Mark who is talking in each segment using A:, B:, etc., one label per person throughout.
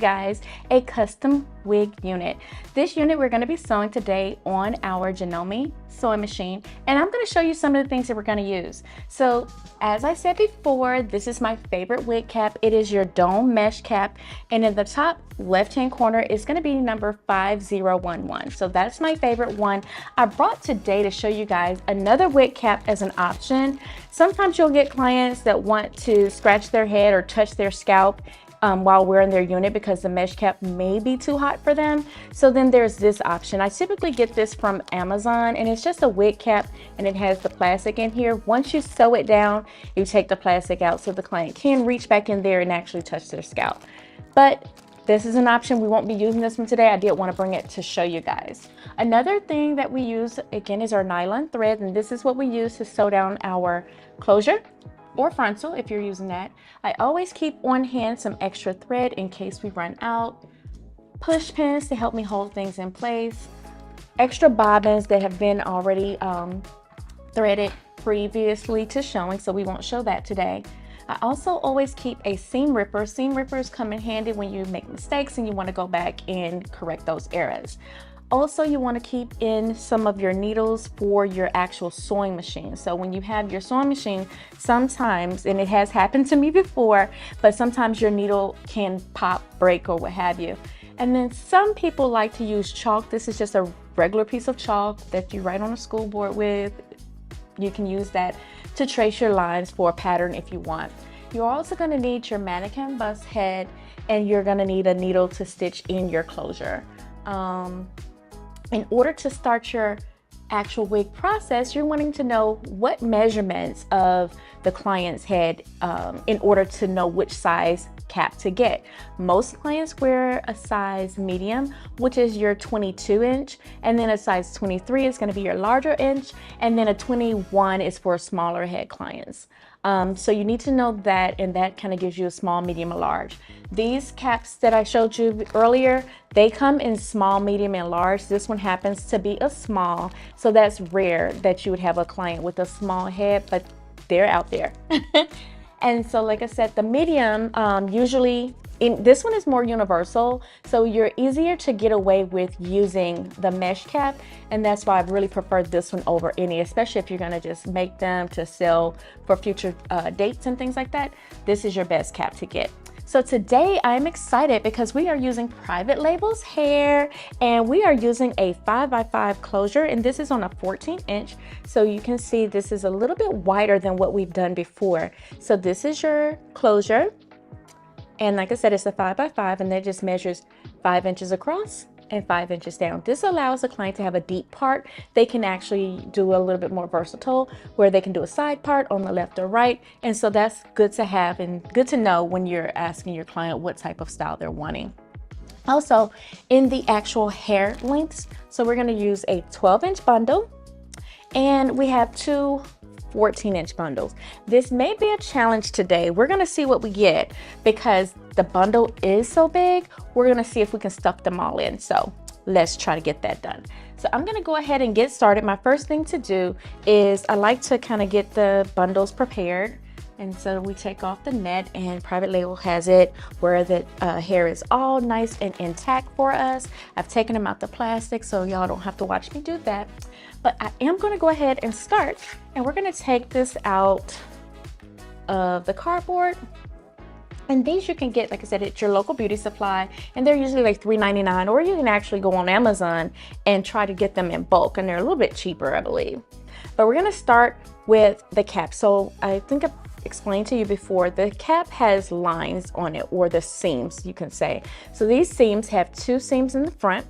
A: Guys, a custom wig unit. This unit we're going to be sewing today on our Janome sewing machine, and I'm going to show you some of the things that we're going to use. So as I said before, this is my favorite wig cap. It is your dome mesh cap, and in the top left hand corner is going to be number 5011. So that's my favorite one. I brought today to show you guys another wig cap as an option. Sometimes you'll get clients that want to scratch their head or touch their scalp while wearing their unit because the mesh cap may be too hot for them. So then there's this option. I typically get this from Amazon, and it's just a wig cap and it has the plastic in here. Once you sew it down, you take the plastic out so the client can reach back in there and actually touch their scalp. But this is an option. We won't be using this one today. I did want to bring it to show you guys. Another thing that we use again is our nylon thread, and this is what we use to sew down our closure or frontal if you're using that. I always keep on hand some extra thread in case we run out, push pins to help me hold things in place, extra bobbins that have been already threaded previously to showing, so we won't show that today. I also always keep a seam ripper. Seam rippers come in handy when you make mistakes and you want to go back and correct those errors. Also, you want to keep in some of your needles for your actual sewing machine. So when you have your sewing machine, sometimes, and it has happened to me before, but sometimes your needle can pop, break, or what have you. And then some people like to use chalk. This is just a regular piece of chalk that you write on a school board with. You can use that to trace your lines for a pattern if you want. You're also going to need your mannequin bust head, and you're going to need a needle to stitch in your closure. In order to start your actual wig process, you're wanting to know what measurements of the client's head in order to know which size cap to get. Most clients wear a size medium, which is your 22 inch, and then a size 23 is going to be your larger inch, and then a 21 is for smaller head clients. So you need to know that, and that kind of gives you a small, medium, or large. These caps that I showed you earlier, they come in small, medium, and large. This one happens to be a small, so that's rare that you would have a client with a small head, but they're out there. And so, like I said, the medium usually, this one is more universal, so you're easier to get away with using the mesh cap, and that's why I really prefer this one over any, especially if you're going to just make them to sell for future dates and things like that. This is your best cap to get. So today I'm excited because we are using Private Label's hair, and we are using a 5x5 closure, and this is on a 14 inch. So you can see this is a little bit wider than what we've done before. So this is your closure. And like I said, it's a 5x5, and that just measures 5 inches across and 5 inches down. This allows the client to have a deep part. They can actually do a little bit more versatile, where they can do a side part on the left or right. And so that's good to have and good to know when you're asking your client what type of style they're wanting. Also, in the actual hair lengths, so we're going to use a 12-inch bundle, and we have two 14-inch bundles. This may be a challenge today. We're going to see what we get because the bundle is so big. We're going to see if we can stuff them all in. So let's try to get that done. So I'm going to go ahead and get started. My first thing to do is I like to kind of get the bundles prepared. And so we take off the net, and Private Label has it where the hair is all nice and intact for us. I've taken them out the plastic, so y'all don't have to watch me do that. But I am going to go ahead and start, and we're going to take this out of the cardboard. And these you can get, like I said, at your local beauty supply, and they're usually like $3.99, or you can actually go on Amazon and try to get them in bulk, and they're a little bit cheaper, I believe. But we're going to start with the cap. So I think I explained to you before, the cap has lines on it, or the seams, you can say. So these seams have two seams in the front,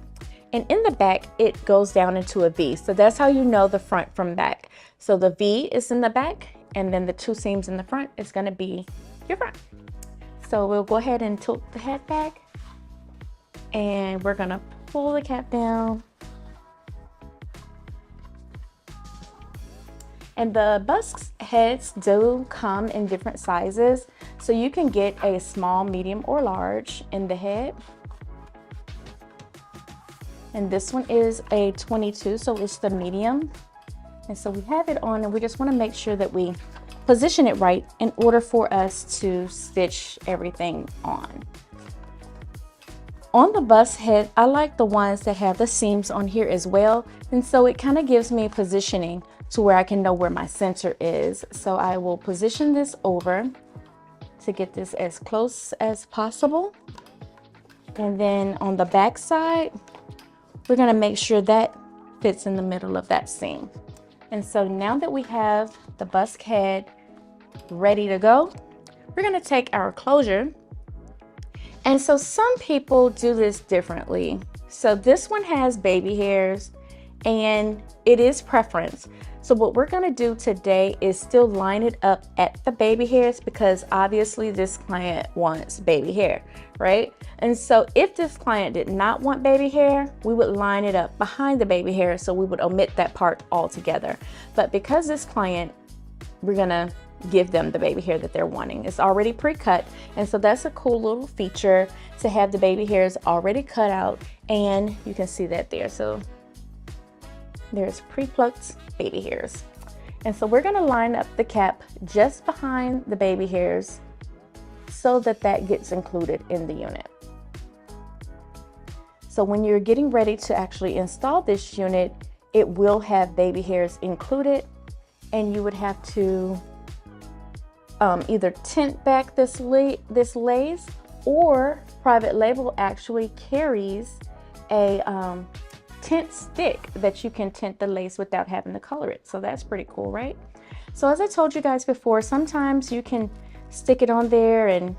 A: and in the back it goes down into a V. So that's how you know the front from back. So the V is in the back, and then the two seams in the front is going to be your front. So we'll go ahead and tilt the head back, and we're going to pull the cap down. And the bust heads do come in different sizes, so you can get a small, medium, or large in the head. And this one is a 22, so it's the medium. And so we have it on, and we just want to make sure that we position it right in order for us to stitch everything on. On the bust head, I like the ones that have the seams on here as well. And so it kind of gives me positioning to where I can know where my center is. So I will position this over to get this as close as possible. And then on the back side, we're gonna make sure that fits in the middle of that seam. And so now that we have the bust head ready to go, we're gonna take our closure. And so some people do this differently. So this one has baby hairs and it is preference. So what we're gonna do today is still line it up at the baby hairs because obviously this client wants baby hair, right? And so if this client did not want baby hair, we would line it up behind the baby hair, so we would omit that part altogether. But because this client, we're gonna give them the baby hair that they're wanting. It's already pre-cut, and so that's a cool little feature to have the baby hairs already cut out, and you can see that there. So there's pre-plucked baby hairs. And so we're gonna line up the cap just behind the baby hairs so that that gets included in the unit. So when you're getting ready to actually install this unit, it will have baby hairs included, and you would have to either tint back this lace, or Private Label actually carries a tint stick that you can tint the lace without having to color it. So that's pretty cool, right? So as I told you guys before, sometimes you can stick it on there and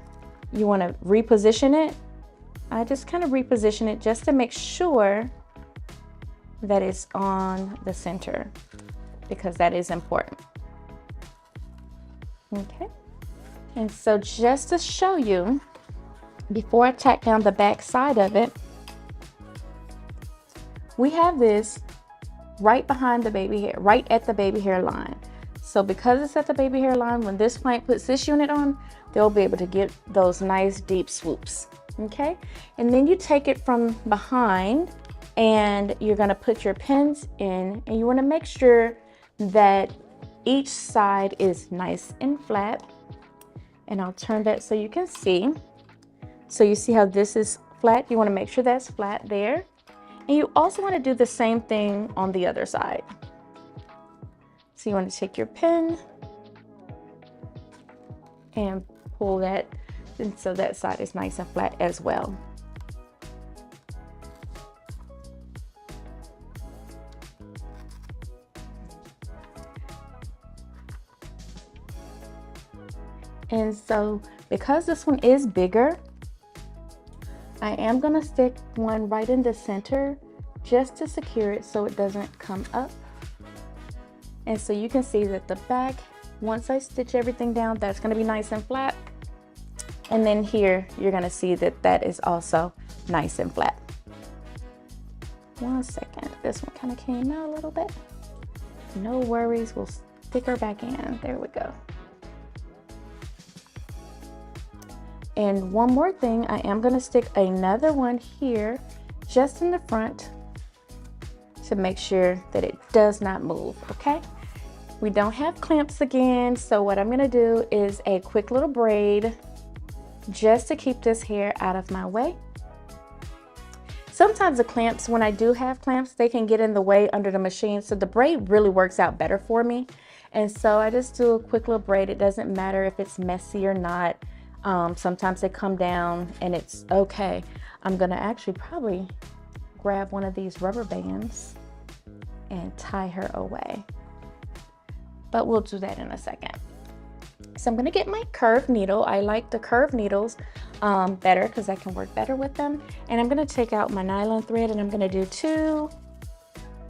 A: you want to reposition it. I just kind of reposition it just to make sure that it's on the center, because that is important. Okay, and so just to show you, before I tack down the back side of it, we have this right behind the baby hair, right at the baby hair line. So because it's at the baby hair line, when this client puts this unit on, they'll be able to get those nice deep swoops, okay? And then you take it from behind and you're gonna put your pins in, and you wanna make sure that each side is nice and flat. And I'll turn that so you can see. So you see how this is flat? You wanna make sure that's flat there. And you also wanna do the same thing on the other side. So you wanna take your pin and pull that, and so that side is nice and flat as well. And so because this one is bigger, I am gonna stick one right in the center just to secure it so it doesn't come up. And so you can see that the back, once I stitch everything down, that's gonna be nice and flat. And then here, you're gonna see that that is also nice and flat. One second, this one kind of came out a little bit. No worries, we'll stick her back in. There we go. And one more thing, I am gonna stick another one here just in the front to make sure that it does not move, okay? We don't have clamps again, so what I'm gonna do is a quick little braid just to keep this hair out of my way. Sometimes the clamps, when I do have clamps, they can get in the way under the machine, so the braid really works out better for me. And so I just do a quick little braid. It doesn't matter if it's messy or not. Sometimes they come down and it's okay. I'm gonna actually probably grab one of these rubber bands and tie her away, but we'll do that in a second. So I'm gonna get my curved needle. I like the curved needles better because I can work better with them. And I'm gonna take out my nylon thread and I'm gonna do 2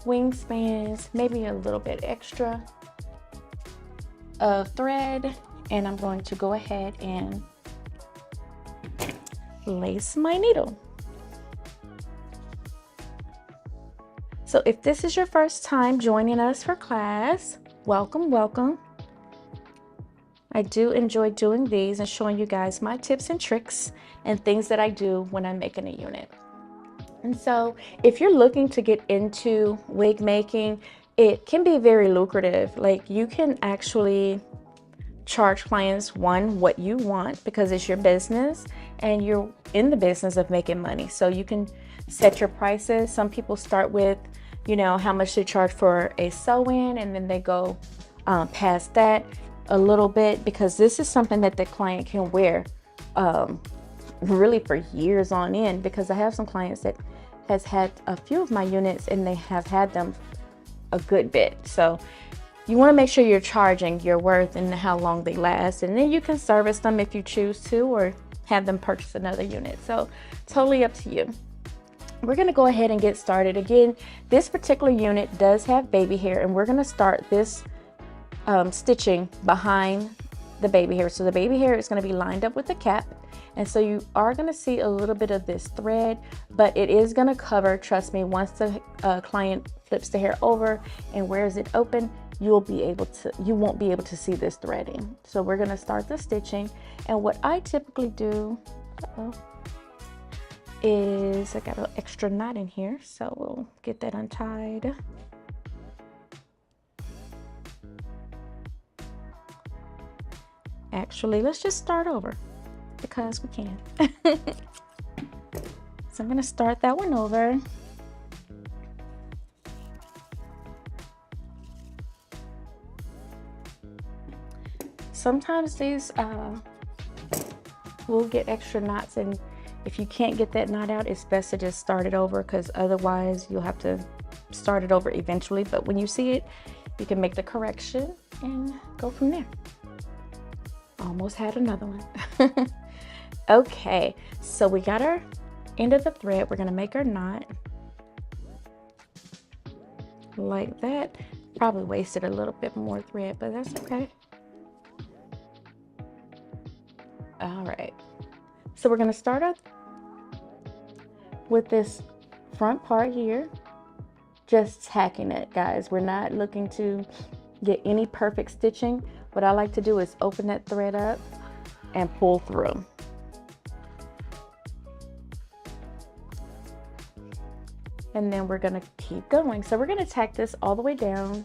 A: wingspans, maybe a little bit extra of thread. And I'm going to go ahead and lace my needle. So if this is your first time joining us for class, welcome, welcome. I do enjoy doing these and showing you guys my tips and tricks and things that I do when I'm making a unit. And so if you're looking to get into wig making, it can be very lucrative. Like you can actually charge clients what you want, because it's your business and you're in the business of making money. So you can set your prices. Some people start with, you know, how much they charge for a sew-in, and then they go past that a little bit, because this is something that the client can wear really for years on end, because I have some clients that has had a few of my units and they have had them a good bit. So you want to make sure you're charging your worth and how long they last, and then you can service them if you choose to, or have them purchase another unit. So totally up to you. We're going to go ahead and get started. Again, this particular unit does have baby hair, and we're going to start this stitching behind the baby hair. So the baby hair is going to be lined up with the cap, and so you are going to see a little bit of this thread, but it is going to cover, trust me, once the client flips the hair over and wears it open, you won't be able to see this threading. So we're going to start the stitching, and what I typically do is I got an extra knot in here, so we'll get that untied. Actually, let's just start over because we can. So I'm going to start that one over. Sometimes these will get extra knots, and if you can't get that knot out, it's best to just start it over, because otherwise you'll have to start it over eventually. But when you see it, you can make the correction and go from there. Almost had another one. Okay, so we got our end of the thread. We're going to make our knot like that. Probably wasted a little bit more thread, but that's okay. All right, so we're going to start off with this front part here, just tacking it, guys. We're not looking to get any perfect stitching. What I like to do is open that thread up and pull through. And then we're going to keep going. So we're going to tack this all the way down.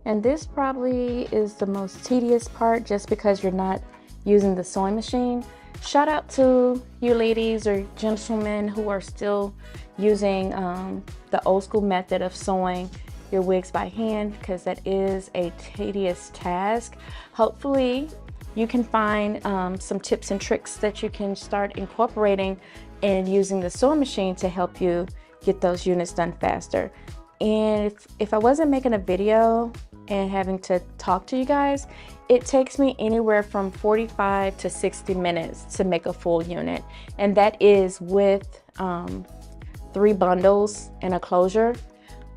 A: And this probably is the most tedious part, just because you're not using the sewing machine. Shout out to you ladies or gentlemen who are still using the old school method of sewing your wigs by hand, because that is a tedious task. Hopefully you can find some tips and tricks that you can start incorporating and using the sewing machine to help you get those units done faster. And if I wasn't making a video and having to talk to you guys, it takes me anywhere from 45 to 60 minutes to make a full unit. And that is with 3 bundles and a closure.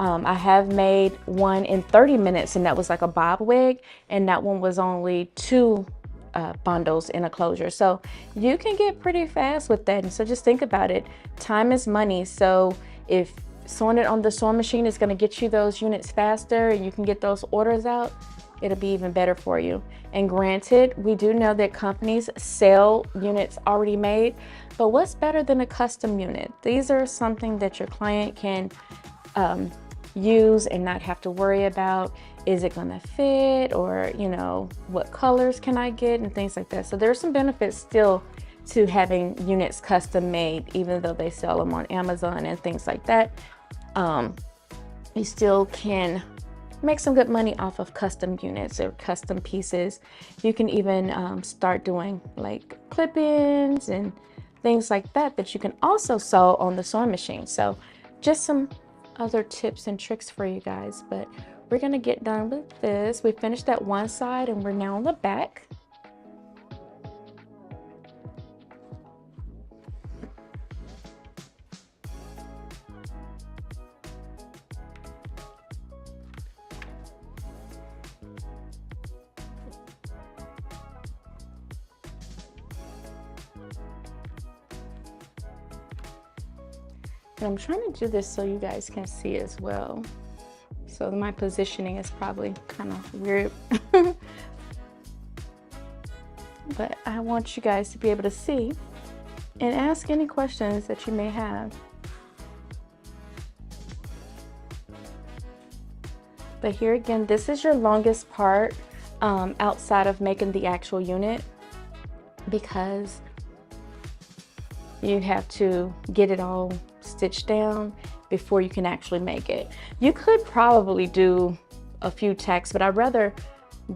A: I have made one in 30 minutes, and that was like a bob wig, and that one was only 2 bundles in a closure. So you can get pretty fast with that. And so just think about it. Time is money. So if sewing it on the sewing machine is going to get you those units faster and you can get those orders out, it'll be even better for you. And granted, we do know that companies sell units already made, but what's better than a custom unit? These are something that your client can use and not have to worry about, is it going to fit, or, you know, what colors can I get, and things like that. So there's some benefits still to having units custom made, even though they sell them on Amazon and things like that. You still can make some good money off of custom units or custom pieces. You can even start doing like clip-ins and things like that that you can also sew on the sewing machine. So just some other tips and tricks for you guys. But we're gonna get done with this. We finished that one side and we're now on the back. And I'm trying to do this so you guys can see as well. So my positioning is probably kind of weird. But I want you guys to be able to see and ask any questions that you may have. But here again, this is your longest part outside of making the actual unit, because you have to get it all stitched down before you can actually make it. You could probably do a few tacks, but I'd rather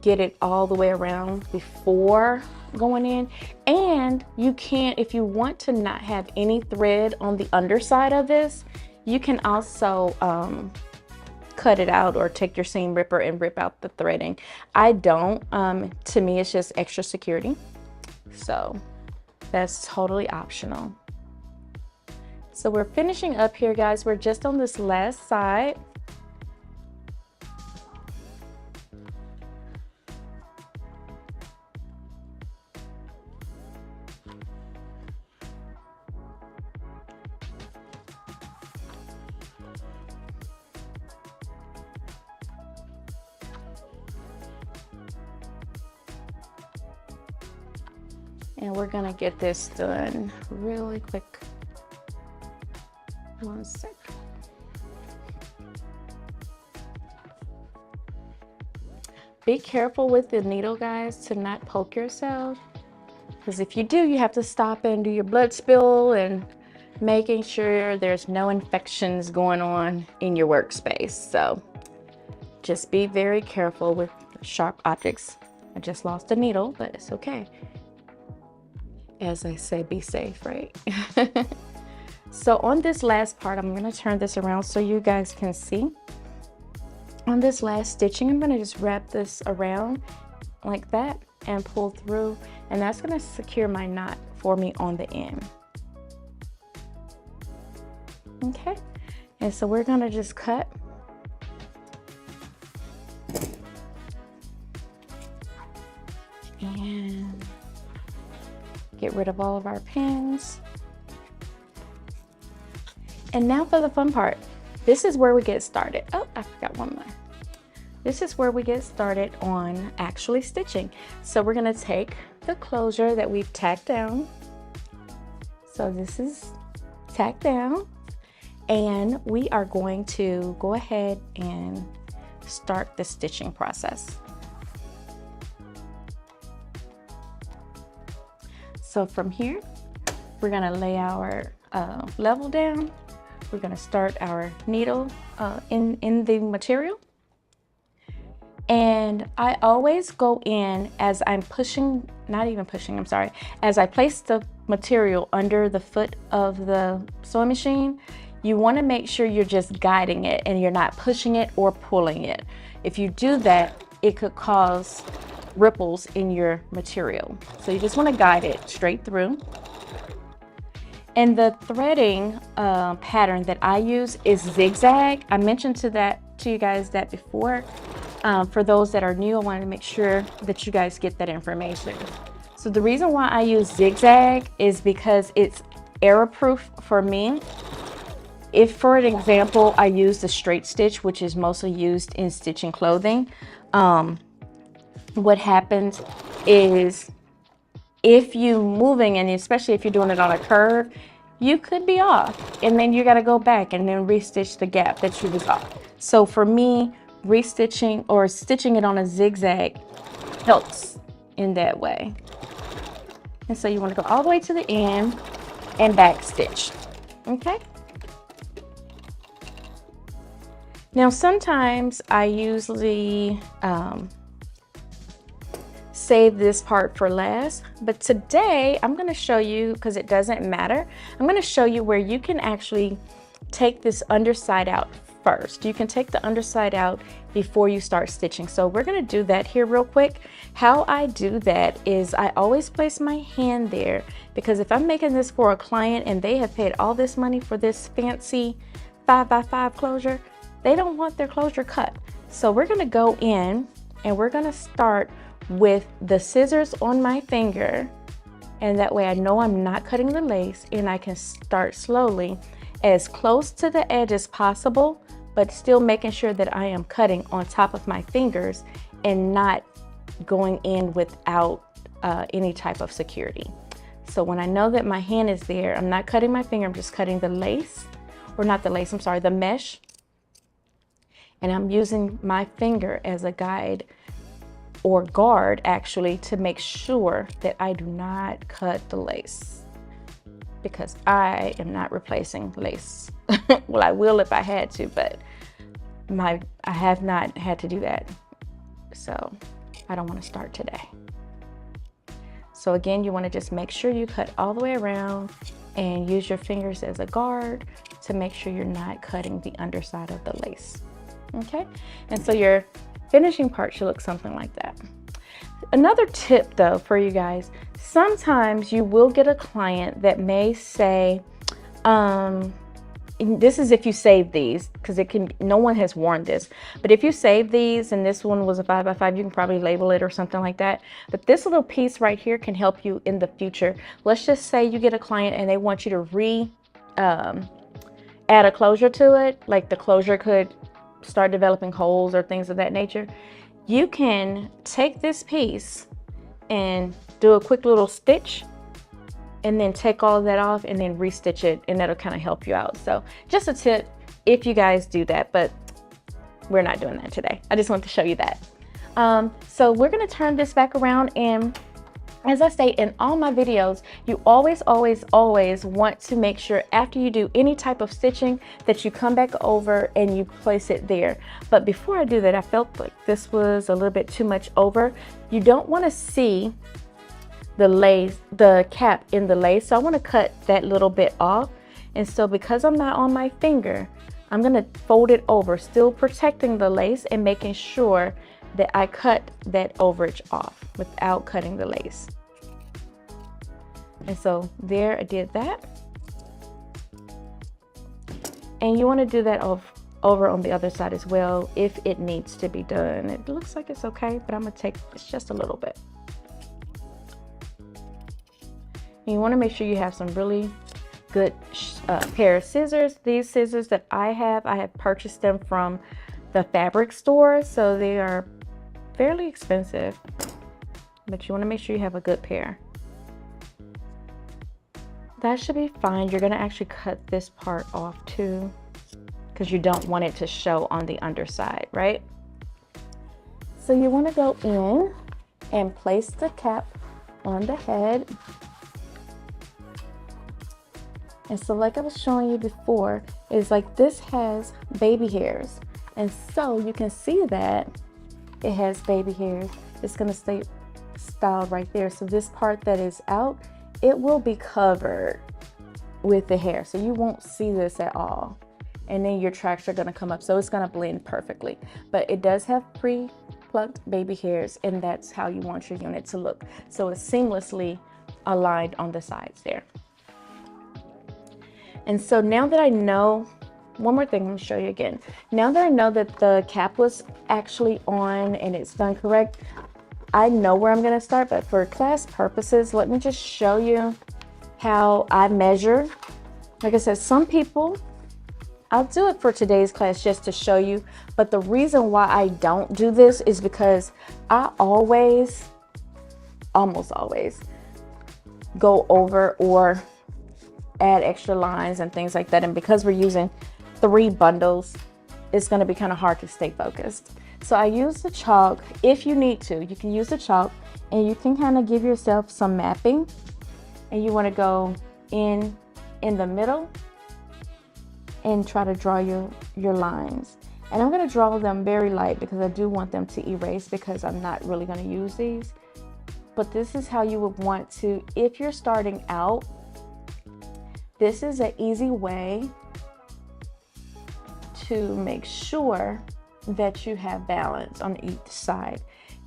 A: get it all the way around before going in. And you can, if you want to not have any thread on the underside of this, you can also cut it out or take your seam ripper and rip out the threading. I don't. To me, it's just extra security. So that's totally optional. So we're finishing up here, guys. We're just on this last side. And we're gonna get this done really quick. One sec. Be careful with the needle, guys, to not poke yourself. Because if you do, you have to stop and do your blood spill and making sure there's no infections going on in your workspace. So just be very careful with sharp objects. I just lost a needle, but it's okay. As I say, be safe, right? So on this last part, I'm gonna turn this around so you guys can see. On this last stitching, I'm gonna just wrap this around like that and pull through, and that's gonna secure my knot for me on the end. Okay, and so we're gonna just cut. And get rid of all of our pins. And now for the fun part. This is where we get started. Oh, I forgot one more. This is where we get started on actually stitching. So we're gonna take the closure that we've tacked down. So this is tacked down. And we are going to go ahead and start the stitching process. So from here, we're gonna lay our level down. We're gonna start our needle in the material. And I always go in as I'm pushing, not even pushing, I'm sorry, as I place the material under the foot of the sewing machine, you wanna make sure you're just guiding it and you're not pushing it or pulling it. If you do that, it could cause ripples in your material. So you just wanna guide it straight through. And the threading pattern that I use is zigzag. I mentioned to you guys that before. For those that are new, I wanted to make sure that you guys get that information. So the reason why I use zigzag is because it's error proof for me. If, for an example, I use the straight stitch, which is mostly used in stitching clothing, what happens is if you moving, and especially if you're doing it on a curve, you could be off, and then you got to go back and then restitch the gap that you was off. So for me, restitching or stitching it on a zigzag helps in that way. And so you want to go all the way to the end and back stitch. Okay. Now sometimes I usually save this part for last, but today I'm going to show you, because it doesn't matter, I'm going to show you where you can actually take this underside out first. You can take the underside out before you start stitching. So we're going to do that here real quick. How I do that is I always place my hand there, because if I'm making this for a client and they have paid all this money for this fancy 5x5 closure, they don't want their closure cut. So we're going to go in and we're going to start with the scissors on my finger, and that way I know I'm not cutting the lace, and I can start slowly as close to the edge as possible, but still making sure that I am cutting on top of my fingers and not going in without any type of security. So when I know that my hand is there, I'm not cutting my finger, I'm just cutting the lace, or not the lace, I'm sorry, the mesh. And I'm using my finger as a guide or guard actually to make sure that I do not cut the lace, because I am not replacing lace. Well, I will if I had to, but I have not had to do that. So I don't want to start today. So again, you want to just make sure you cut all the way around and use your fingers as a guard to make sure you're not cutting the underside of the lace. Okay, and so your finishing part should look something like that. Another tip though for you guys, sometimes you will get a client that may say, this is if you save these, because no one has worn this, but if you save these and this one was a 5x5, you can probably label it or something like that. But this little piece right here can help you in the future. Let's just say you get a client and they want you to add a closure to it, like the closure could start developing holes or things of that nature. You can take this piece and do a quick little stitch and then take all of that off and then restitch it, and that'll kind of help you out. So just a tip if you guys do that, but we're not doing that today. I just want to show you that. So we're gonna turn this back around, and as I say in all my videos, you always want to make sure after you do any type of stitching that you come back over and you place it there. But before I do that, I felt like this was a little bit too much over. You don't want to see the lace, the cap in the lace. So I want to cut that little bit off. And so because I'm not on my finger, I'm going to fold it over, still protecting the lace and making sure that I cut that overage off without cutting the lace. And so there, I did that. And you want to do that over on the other side as well if it needs to be done. It looks like it's okay, but I'm going to take, it's just a little bit. And you want to make sure you have some really good pair of scissors. These scissors that I have purchased them from the fabric store, so they are fairly expensive, but you want to make sure you have a good pair. That should be fine. You're going to actually cut this part off too, because you don't want it to show on the underside, right? So you want to go in and place the cap on the head. And so like I was showing you before, is like this has baby hairs. And so you can see that it has baby hairs. It's gonna stay styled right there. So this part that is out, it will be covered with the hair. So you won't see this at all. And then your tracks are gonna come up. So it's gonna blend perfectly. But it does have pre-plucked baby hairs, and that's how you want your unit to look. So it's seamlessly aligned on the sides there. And so now that I know, one more thing, I'm gonna show you again. Now that I know that the cap was actually on and it's done correct, I know where I'm gonna start, but for class purposes, let me just show you how I measure. Like I said, some people, I'll do it for today's class just to show you, but the reason why I don't do this is because I almost always go over or add extra lines and things like that. And because we're using 3 bundles, it's going to be kind of hard to stay focused. So I use the chalk. If you need to, you can use the chalk, and you can kind of give yourself some mapping, and you want to go in the middle and try to draw your lines. And I'm going to draw them very light because I do want them to erase, because I'm not really going to use these. But this is how you would want to, if you're starting out, this is an easy way to make sure that you have balance on each side.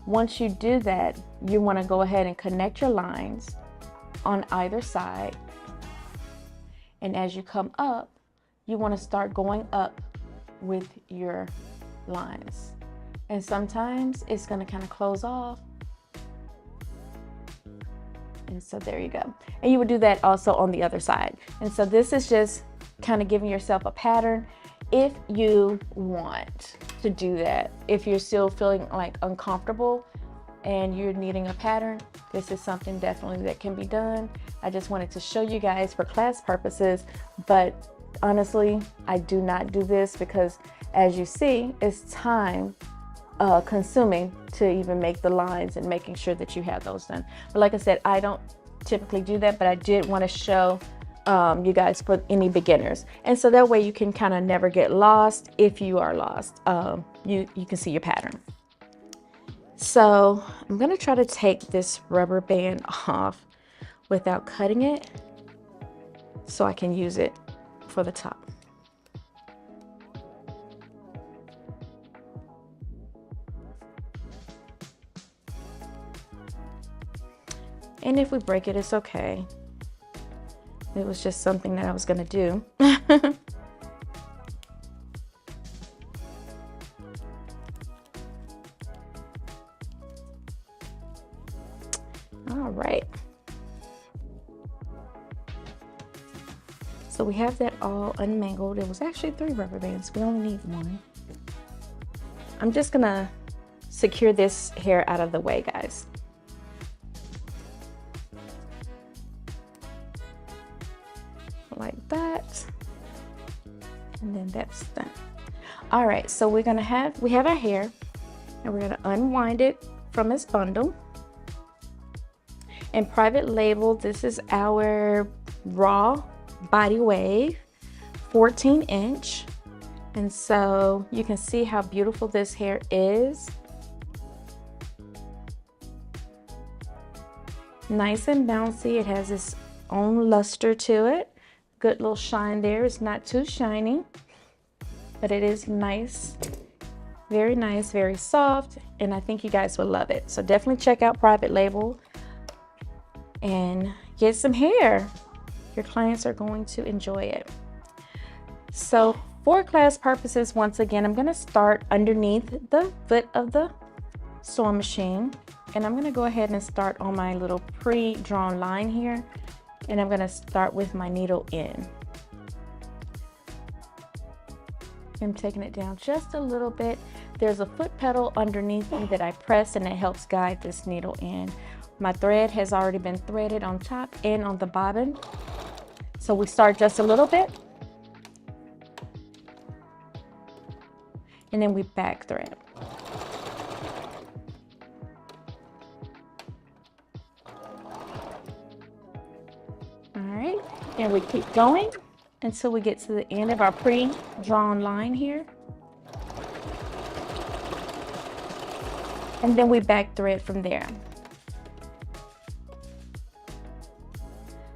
A: Once you do that, you want to go ahead and connect your lines on either side. And as you come up, you want to start going up with your lines. And sometimes it's going to kind of close off. And so there you go. And you would do that also on the other side. And so this is just kind of giving yourself a pattern if you want to do that. If you're still feeling like uncomfortable and you're needing a pattern, this is something definitely that can be done. I just wanted to show you guys for class purposes, but honestly, I do not do this because as you see, it's time consuming to even make the lines and making sure that you have those done. But like I said, I don't typically do that, but I did want to show you guys for any beginners, and so that way you can kind of never get lost. If you are lost, you can see your pattern. So I'm gonna try to take this rubber band off without cutting it so I can use it for the top. And if we break it, it's okay. It was just something that I was gonna do. All right. So we have that all unmangled. It was actually 3 rubber bands. We only need 1. I'm just gonna secure this hair out of the way, guys. Like that, and then that's done. All right, so we have our hair, and we're gonna unwind it from its bundle. In Private Label, this is our raw body wave, 14-inch, and so you can see how beautiful this hair is. Nice and bouncy. It has its own luster to it. Good little shine there. It's not too shiny, but it is nice, very soft, and I think you guys will love it. So definitely check out Private Label and get some hair. Your clients are going to enjoy it. So for class purposes, once again, I'm going to start underneath the foot of the sewing machine, and I'm going to go ahead and start on my little pre-drawn line here. And I'm gonna start with my needle in. I'm taking it down just a little bit. There's a foot pedal underneath me that I press, and it helps guide this needle in. My thread has already been threaded on top and on the bobbin. So we start just a little bit, and then we back thread. And we keep going until we get to the end of our pre-drawn line here. And then we back thread from there.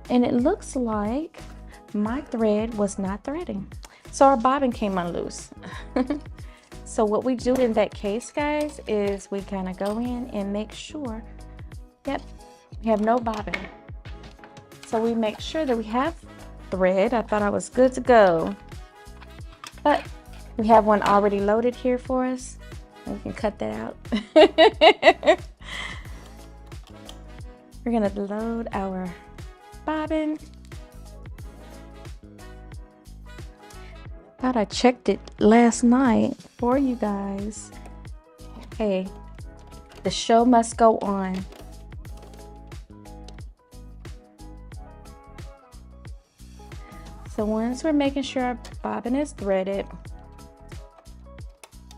A: And it looks like my thread was not threading. So our bobbin came unloose. So what we do in that case, guys, is we kind of go in and make sure, yep, we have no bobbin. So we make sure that we have thread. I thought I was good to go, but we have one already loaded here for us. And we can cut that out. We're gonna load our bobbin. Thought I checked it last night for you guys. Hey, the show must go on. So once we're making sure our bobbin is threaded,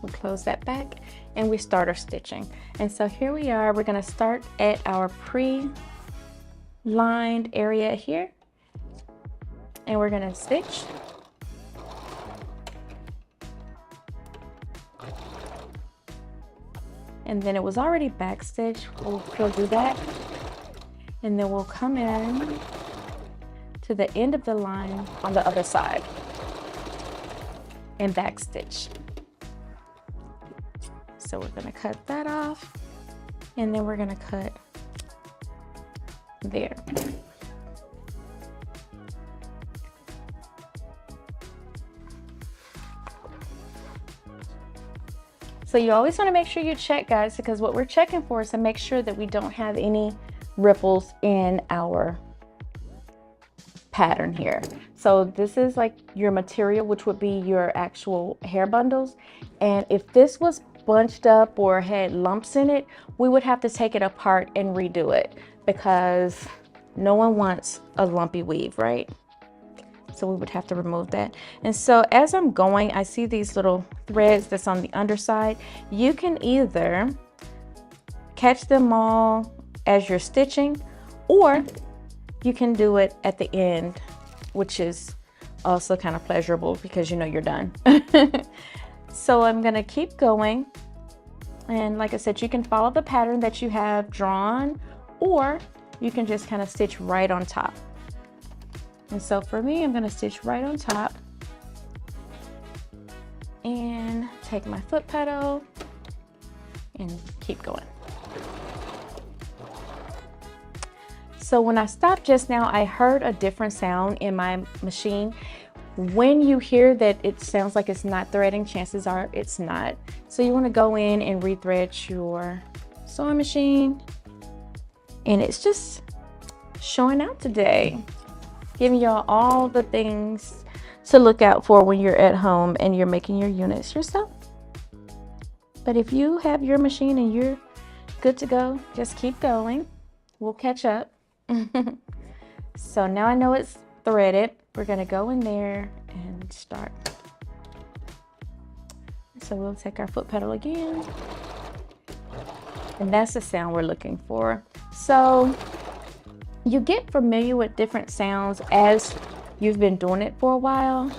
A: we'll close that back and we start our stitching. And so here we are, we're gonna start at our pre-lined area here, and we're gonna stitch. And then it was already back stitched, we'll do that. And then we'll come in to the end of the line on the other side and back stitch. So we're gonna cut that off, and then we're gonna cut there. So you always want to make sure you check, guys, because what we're checking for is to make sure that we don't have any ripples in our pattern here. So this is like your material, which would be your actual hair bundles. And if this was bunched up or had lumps in it, we would have to take it apart and redo it, because no one wants a lumpy weave, right? So we would have to remove that. And so as I'm going, I see these little threads that's on the underside. You can either catch them all as you're stitching, or you can do it at the end, which is also kind of pleasurable because you know you're done. So I'm gonna keep going. And like I said, you can follow the pattern that you have drawn, or you can just kind of stitch right on top. And so for me, I'm gonna stitch right on top and take my foot pedal and keep going. So when I stopped just now, I heard a different sound in my machine. When you hear that it sounds like it's not threading, chances are it's not. So you want to go in and rethread your sewing machine. And it's just showing out today, giving y'all all the things to look out for when you're at home and you're making your units yourself. But if you have your machine and you're good to go, just keep going. We'll catch up. So now I know it's threaded. We're gonna go in there and start. So we'll take our foot pedal again. And that's the sound we're looking for. So you get familiar with different sounds as you've been doing it for a while.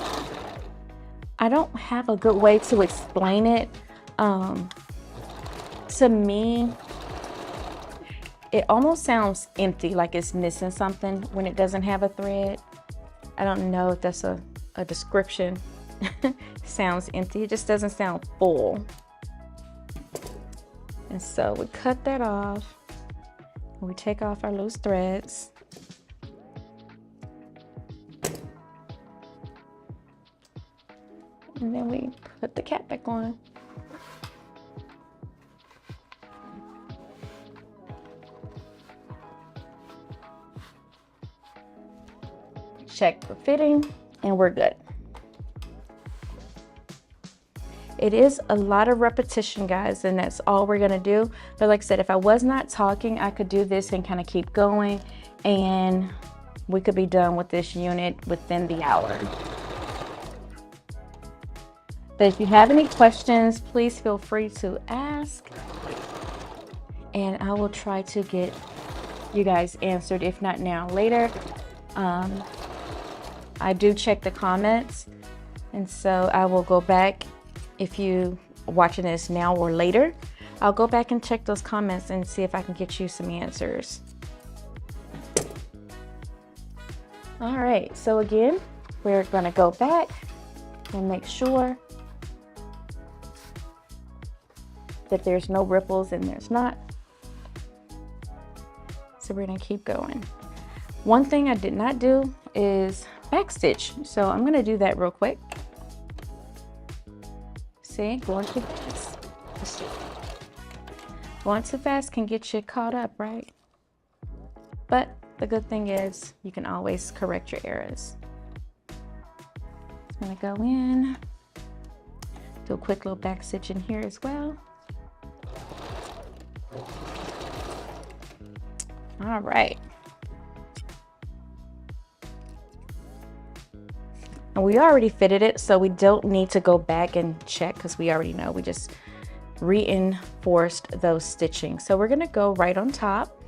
A: I don't have a good way to explain it. To me, it almost sounds empty, like it's missing something when it doesn't have a thread. I don't know if that's a description. Sounds empty. It just doesn't sound full. And so we cut that off. We take off our loose threads. And then we put the cap back on. Check for fitting, and we're good. It is a lot of repetition, guys, and that's all we're gonna do. But like I said, if I was not talking, I could do this and kind of keep going, and we could be done with this unit within the hour. But if you have any questions, please feel free to ask, and I will try to get you guys answered, if not now, later. I do check the comments, and so I will go back. If you watching this now or later, I'll go back and check those comments and see if I can get you some answers. All right, so again, we're gonna go back and make sure that there's no ripples, and there's not. So we're gonna keep going. One thing I did not do is backstitch, so I'm gonna do that real quick. See, going too fast. Going too fast can get you caught up, right? But the good thing is you can always correct your errors. I'm gonna go in, do a quick little backstitch in here as well. All right. And we already fitted it, so we don't need to go back and check because we already know. We just reinforced those stitching. So we're gonna go right on top.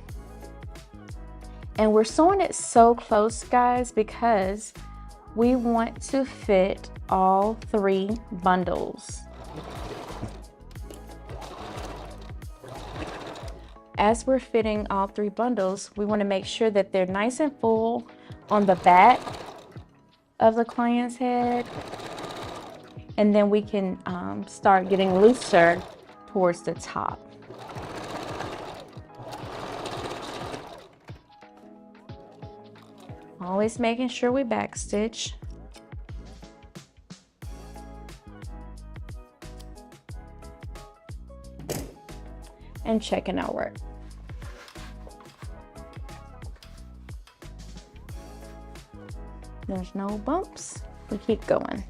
A: And we're sewing it so close, guys, because we want to fit all 3 bundles. As we're fitting all 3 bundles, we want to make sure that they're nice and full on the back of the client's head, and then we can start getting looser towards the top. Always making sure we backstitch. And checking our work. There's no bumps. We keep going.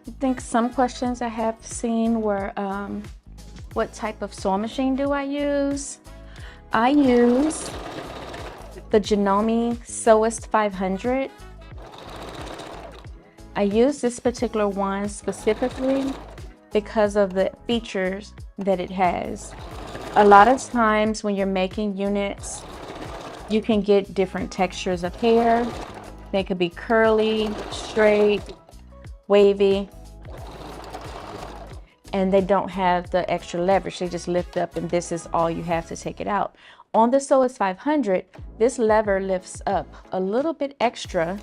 A: I think some questions I have seen were, what type of sewing machine do I use? I use the Janome Sewist 500. I use this particular one specifically because of the features that it has. A lot of times when you're making units, you can get different textures of hair. They could be curly, straight, wavy, and they don't have the extra leverage. They just lift up, and this is all you have to take it out. On the Sewist 500, this lever lifts up a little bit extra.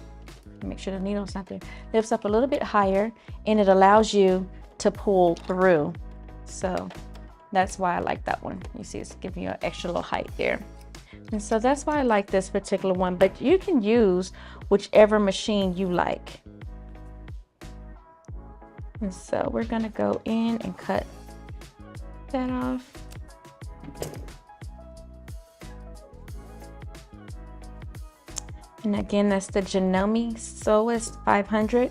A: Make sure the needle's not there. Lifts up a little bit higher, and it allows you to pull through. So that's why I like that one. You see, it's giving you an extra little height there. And so that's why I like this particular one, but you can use whichever machine you like. And so we're gonna go in and cut that off. And again, that's the Janome Sewist 500.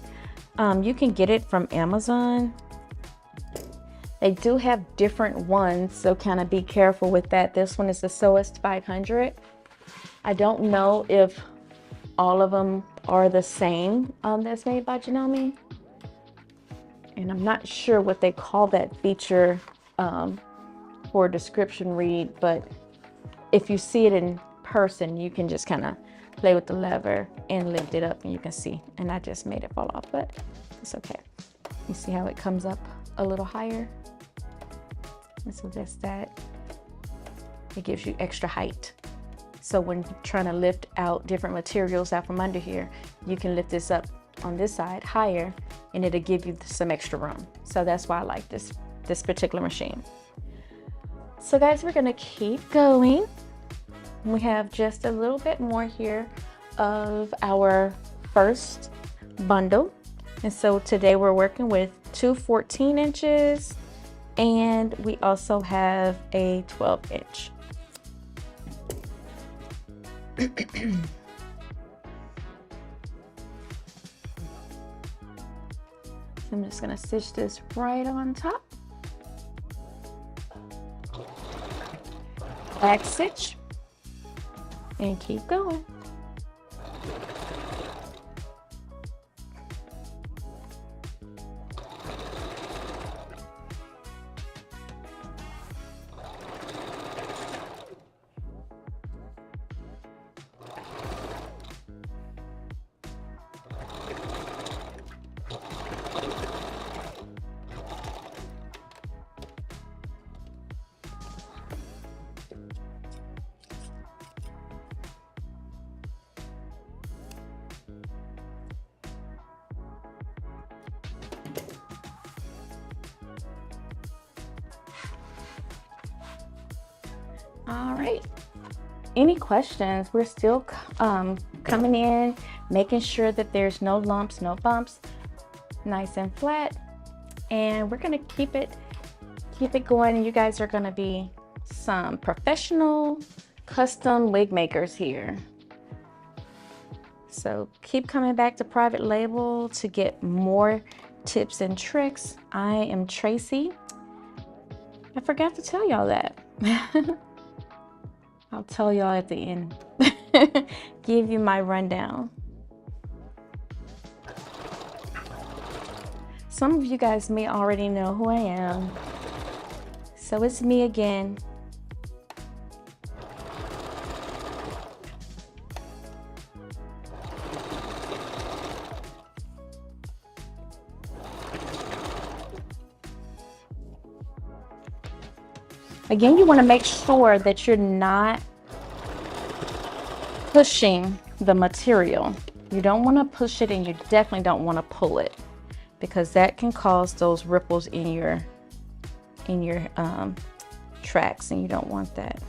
A: You can get it from Amazon. They do have different ones, so kind of be careful with that. This one is the Sewist 500. I don't know if all of them are the same that's made by Janome. And I'm not sure what they call that feature for a description read, but if you see it in person, you can just kind of play with the lever and lift it up, and you can see. And I just made it fall off, but it's okay. You see how it comes up a little higher? And so that's that. It gives you extra height. So when you're trying to lift out different materials out from under here, you can lift this up on this side higher, and it'll give you some extra room. So that's why I like this particular machine. So guys, we're gonna keep going. We have just a little bit more here of our first bundle. And so today we're working with two 14 inches, and we also have a 12 inch. I'm just gonna stitch this right on top. Back stitch and keep going. All right, any questions? We're still coming in, making sure that there's no lumps, no bumps, nice and flat. And we're gonna keep it going, and you guys are gonna be some professional custom wig makers here. So keep coming back to Private Label to get more tips and tricks. I am Traci. I forgot to tell y'all that. I'll tell y'all at the end. Give you my rundown. Some of you guys may already know who I am. So it's me again. Again, you want to make sure that you're not pushing the material. You don't want to push it, and you definitely don't want to pull it, because that can cause those ripples in your tracks, and you don't want that.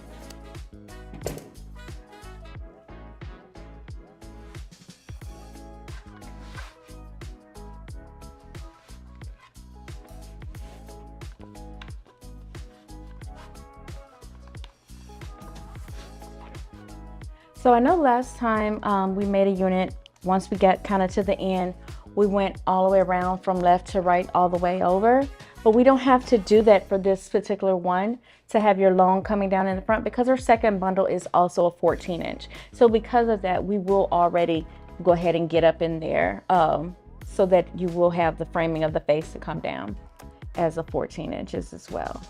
A: So I know last time we made a unit, once we got kind of to the end, we went all the way around from left to right all the way over. But we don't have to do that for this particular one, to have your long coming down in the front, because our second bundle is also a 14-inch. So because of that, we will already go ahead and get up in there so that you will have the framing of the face to come down as a 14 inches as well.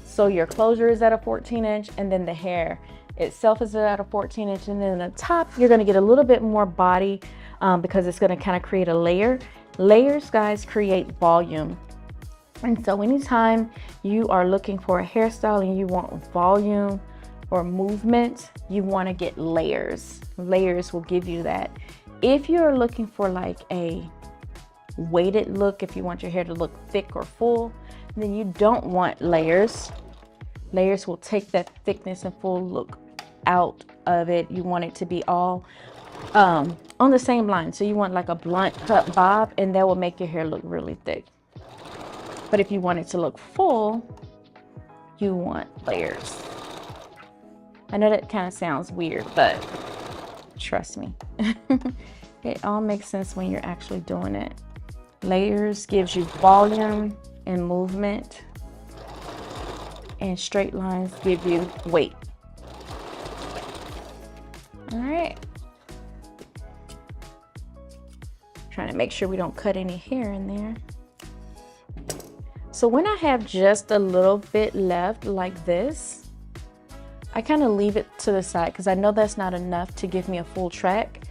A: So your closure is at a 14-inch, and then the hair itself is at a 14-inch, and then the top you're going to get a little bit more body because it's going to kind of create a layer. Layers, guys, create volume. And so anytime you are looking for a hairstyle and you want volume or movement, you want to get layers. Layers will give you that. If you're looking for like a weighted look, if you want your hair to look thick or full, then you don't want layers. Layers will take that thickness and full look out of it. You want it to be all on the same line. So you want like a blunt cut bob, and that will make your hair look really thick. But if you want it to look full, you want layers. I know that kind of sounds weird, but trust me, it all makes sense when you're actually doing it. Layers gives you volume and movement, and straight lines give you weight. All right. Trying to make sure we don't cut any hair in there. So when I have just a little bit left like this, I kind of leave it to the side because I know that's not enough to give me a full track.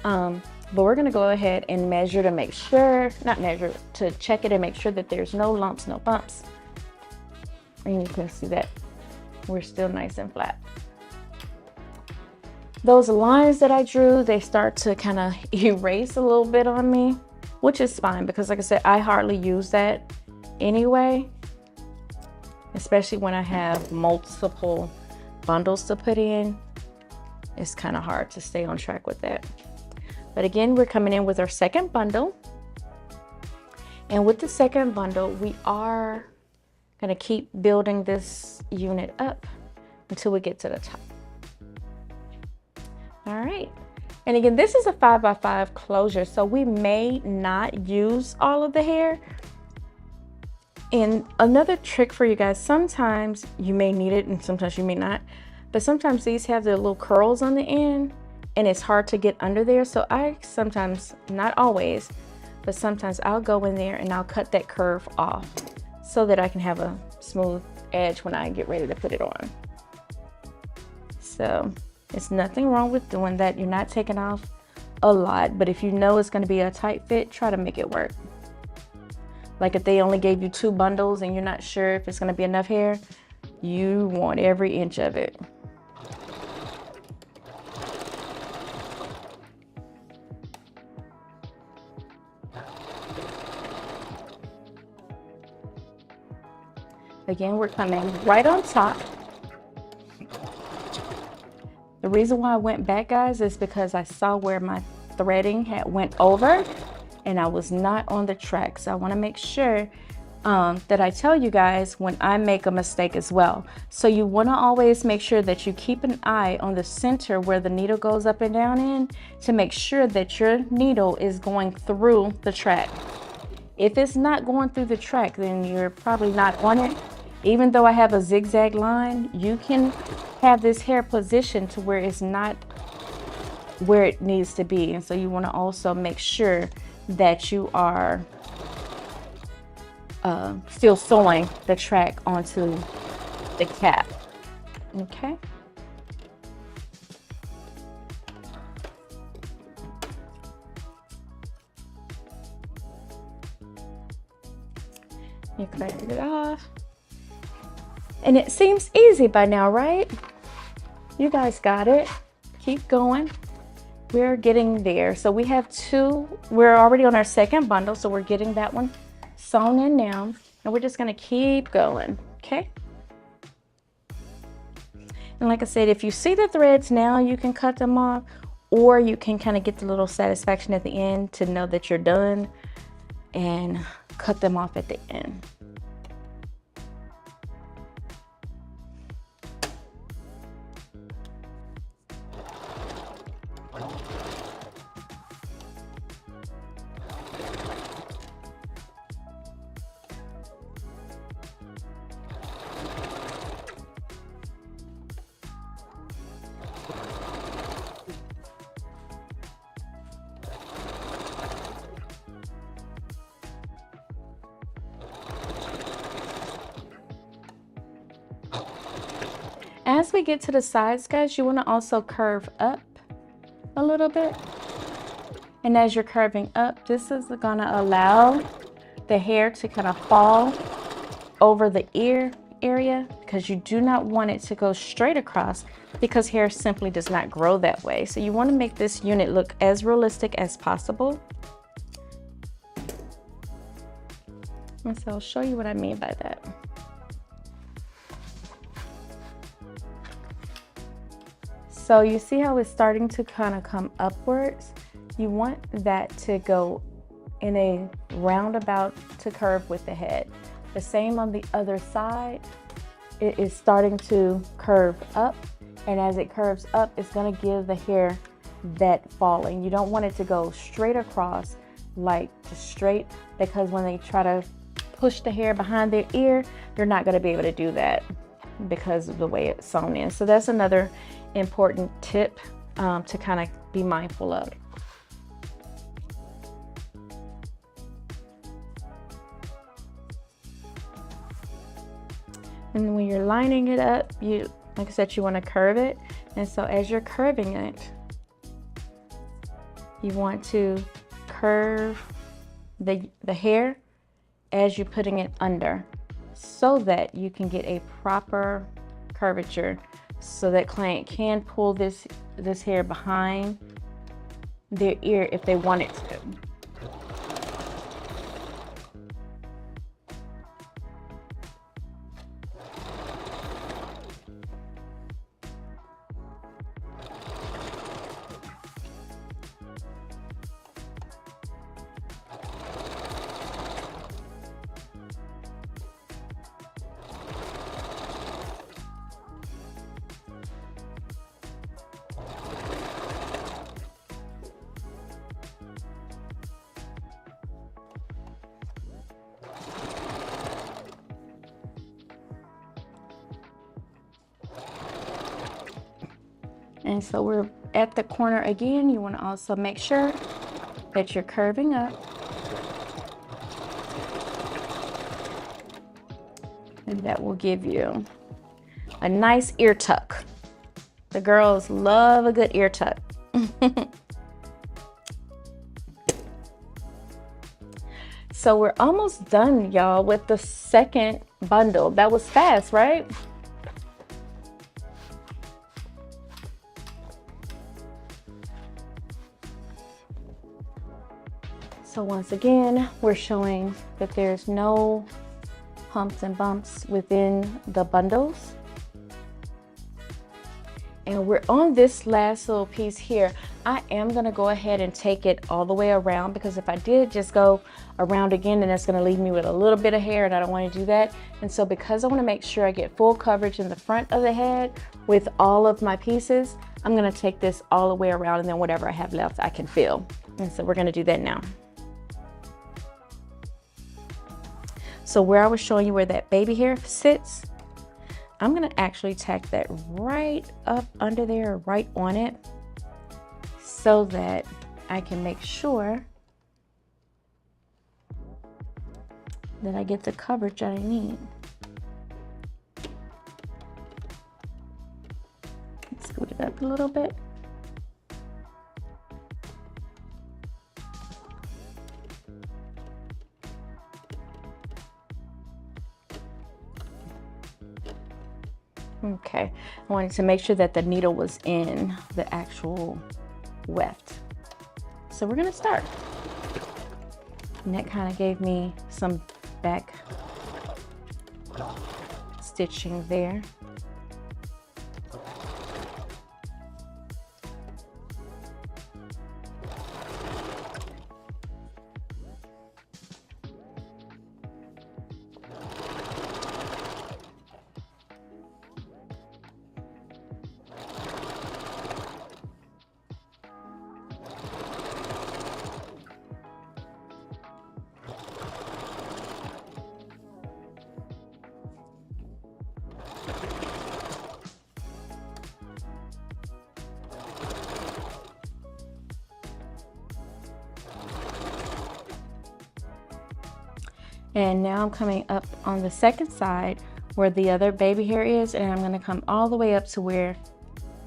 A: But we're gonna go ahead and measure to make sure, not measure, to check it and make sure that there's no lumps, no bumps. And you can see that we're still nice and flat. Those lines that I drew, they start to kind of erase a little bit on me, which is fine because like I said, I hardly use that anyway, especially when I have multiple bundles to put in. It's kind of hard to stay on track with that. But again, we're coming in with our second bundle, and with the second bundle we are going to keep building this unit up until we get to the top. All right, and again, this is a 5x5 closure, so we may not use all of the hair. And another trick for you guys, sometimes you may need it and sometimes you may not, but sometimes these have the little curls on the end and it's hard to get under there. So I sometimes, not always, but sometimes I'll go in there and I'll cut that curve off so that I can have a smooth edge when I get ready to put it on. So it's nothing wrong with doing that. You're not taking off a lot, but if you know it's going to be a tight fit, try to make it work. Like if they only gave you 2 bundles and you're not sure if it's going to be enough hair, you want every inch of it. Again, we're coming right on top. The reason why I went back, guys, is because I saw where my threading had went over and I was not on the track. So I want to make sure that I tell you guys when I make a mistake as well. So you want to always make sure that you keep an eye on the center where the needle goes up and down in, to make sure that your needle is going through the track. If it's not going through the track, then you're probably not on it. Even though I have a zigzag line, you can have this hair positioned to where it's not where it needs to be. And so you want to also make sure that you are still sewing the track onto the cap. Okay. You cleared it off. And it seems easy by now, right? You guys got it. Keep going. We're getting there. So we have 2, we're already on our second bundle, so we're getting that one sewn in now, and we're just going to keep going. Okay. And like I said, if you see the threads now, you can cut them off, or you can kind of get the little satisfaction at the end to know that you're done and cut them off at the end. as we get to the sides, guys, you want to also curve up a little bit. And as you're curving up, this is going to allow the hair to kind of fall over the ear area, because you do not want it to go straight across, because hair simply does not grow that way. So you want to make this unit look as realistic as possible. And so I'll show you what I mean by that. So you see how it's starting to kind of come upwards? You want that to go in a roundabout to curve with the head. The same on the other side. It is starting to curve up, and as it curves up, it's going to give the hair that falling. You don't want it to go straight across, like just straight, because when they try to push the hair behind their ear, they're not going to be able to do that because of the way it's sewn in. So that's another important tip to kind of be mindful of. And when you're lining it up, like I said, you want to curve it. And so as you're curving it, you want to curve the hair as you're putting it under, so that you can get a proper curvature, so that client can pull this hair behind their ear if they want it to. And so we're at the corner again. You want to also make sure that you're curving up. And that will give you a nice ear tuck. The girls love a good ear tuck. So we're almost done, y'all, with the second bundle. That was fast, right? So once again, we're showing that there's no humps and bumps within the bundles. And we're on this last little piece here. I am gonna go ahead and take it all the way around, because if I did just go around again, then that's gonna leave me with a little bit of hair, and I don't wanna do that. And so because I wanna make sure I get full coverage in the front of the head with all of my pieces, I'm gonna take this all the way around, and then whatever I have left, I can fill. And so we're gonna do that now. So where I was showing you where that baby hair sits, I'm gonna actually tack that right up under there, right on it, so that I can make sure that I get the coverage that I need. Scoot it up a little bit. Okay, I wanted to make sure that the needle was in the actual weft. So we're gonna start. And that kind of gave me some back stitching there. And now I'm coming up on the second side where the other baby hair is, and I'm gonna come all the way up to where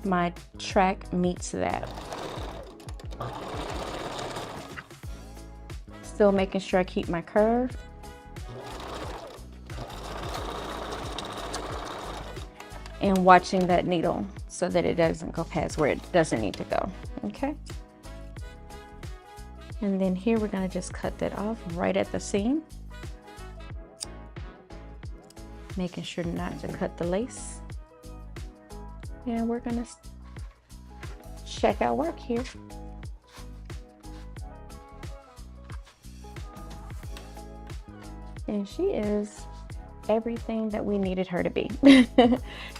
A: my track meets that. Still making sure I keep my curve. And watching that needle so that it doesn't go past where it doesn't need to go, okay? And then here we're gonna just cut that off right at the seam. Making sure not to cut the lace. And we're gonna check our work here. And she is everything that we needed her to be.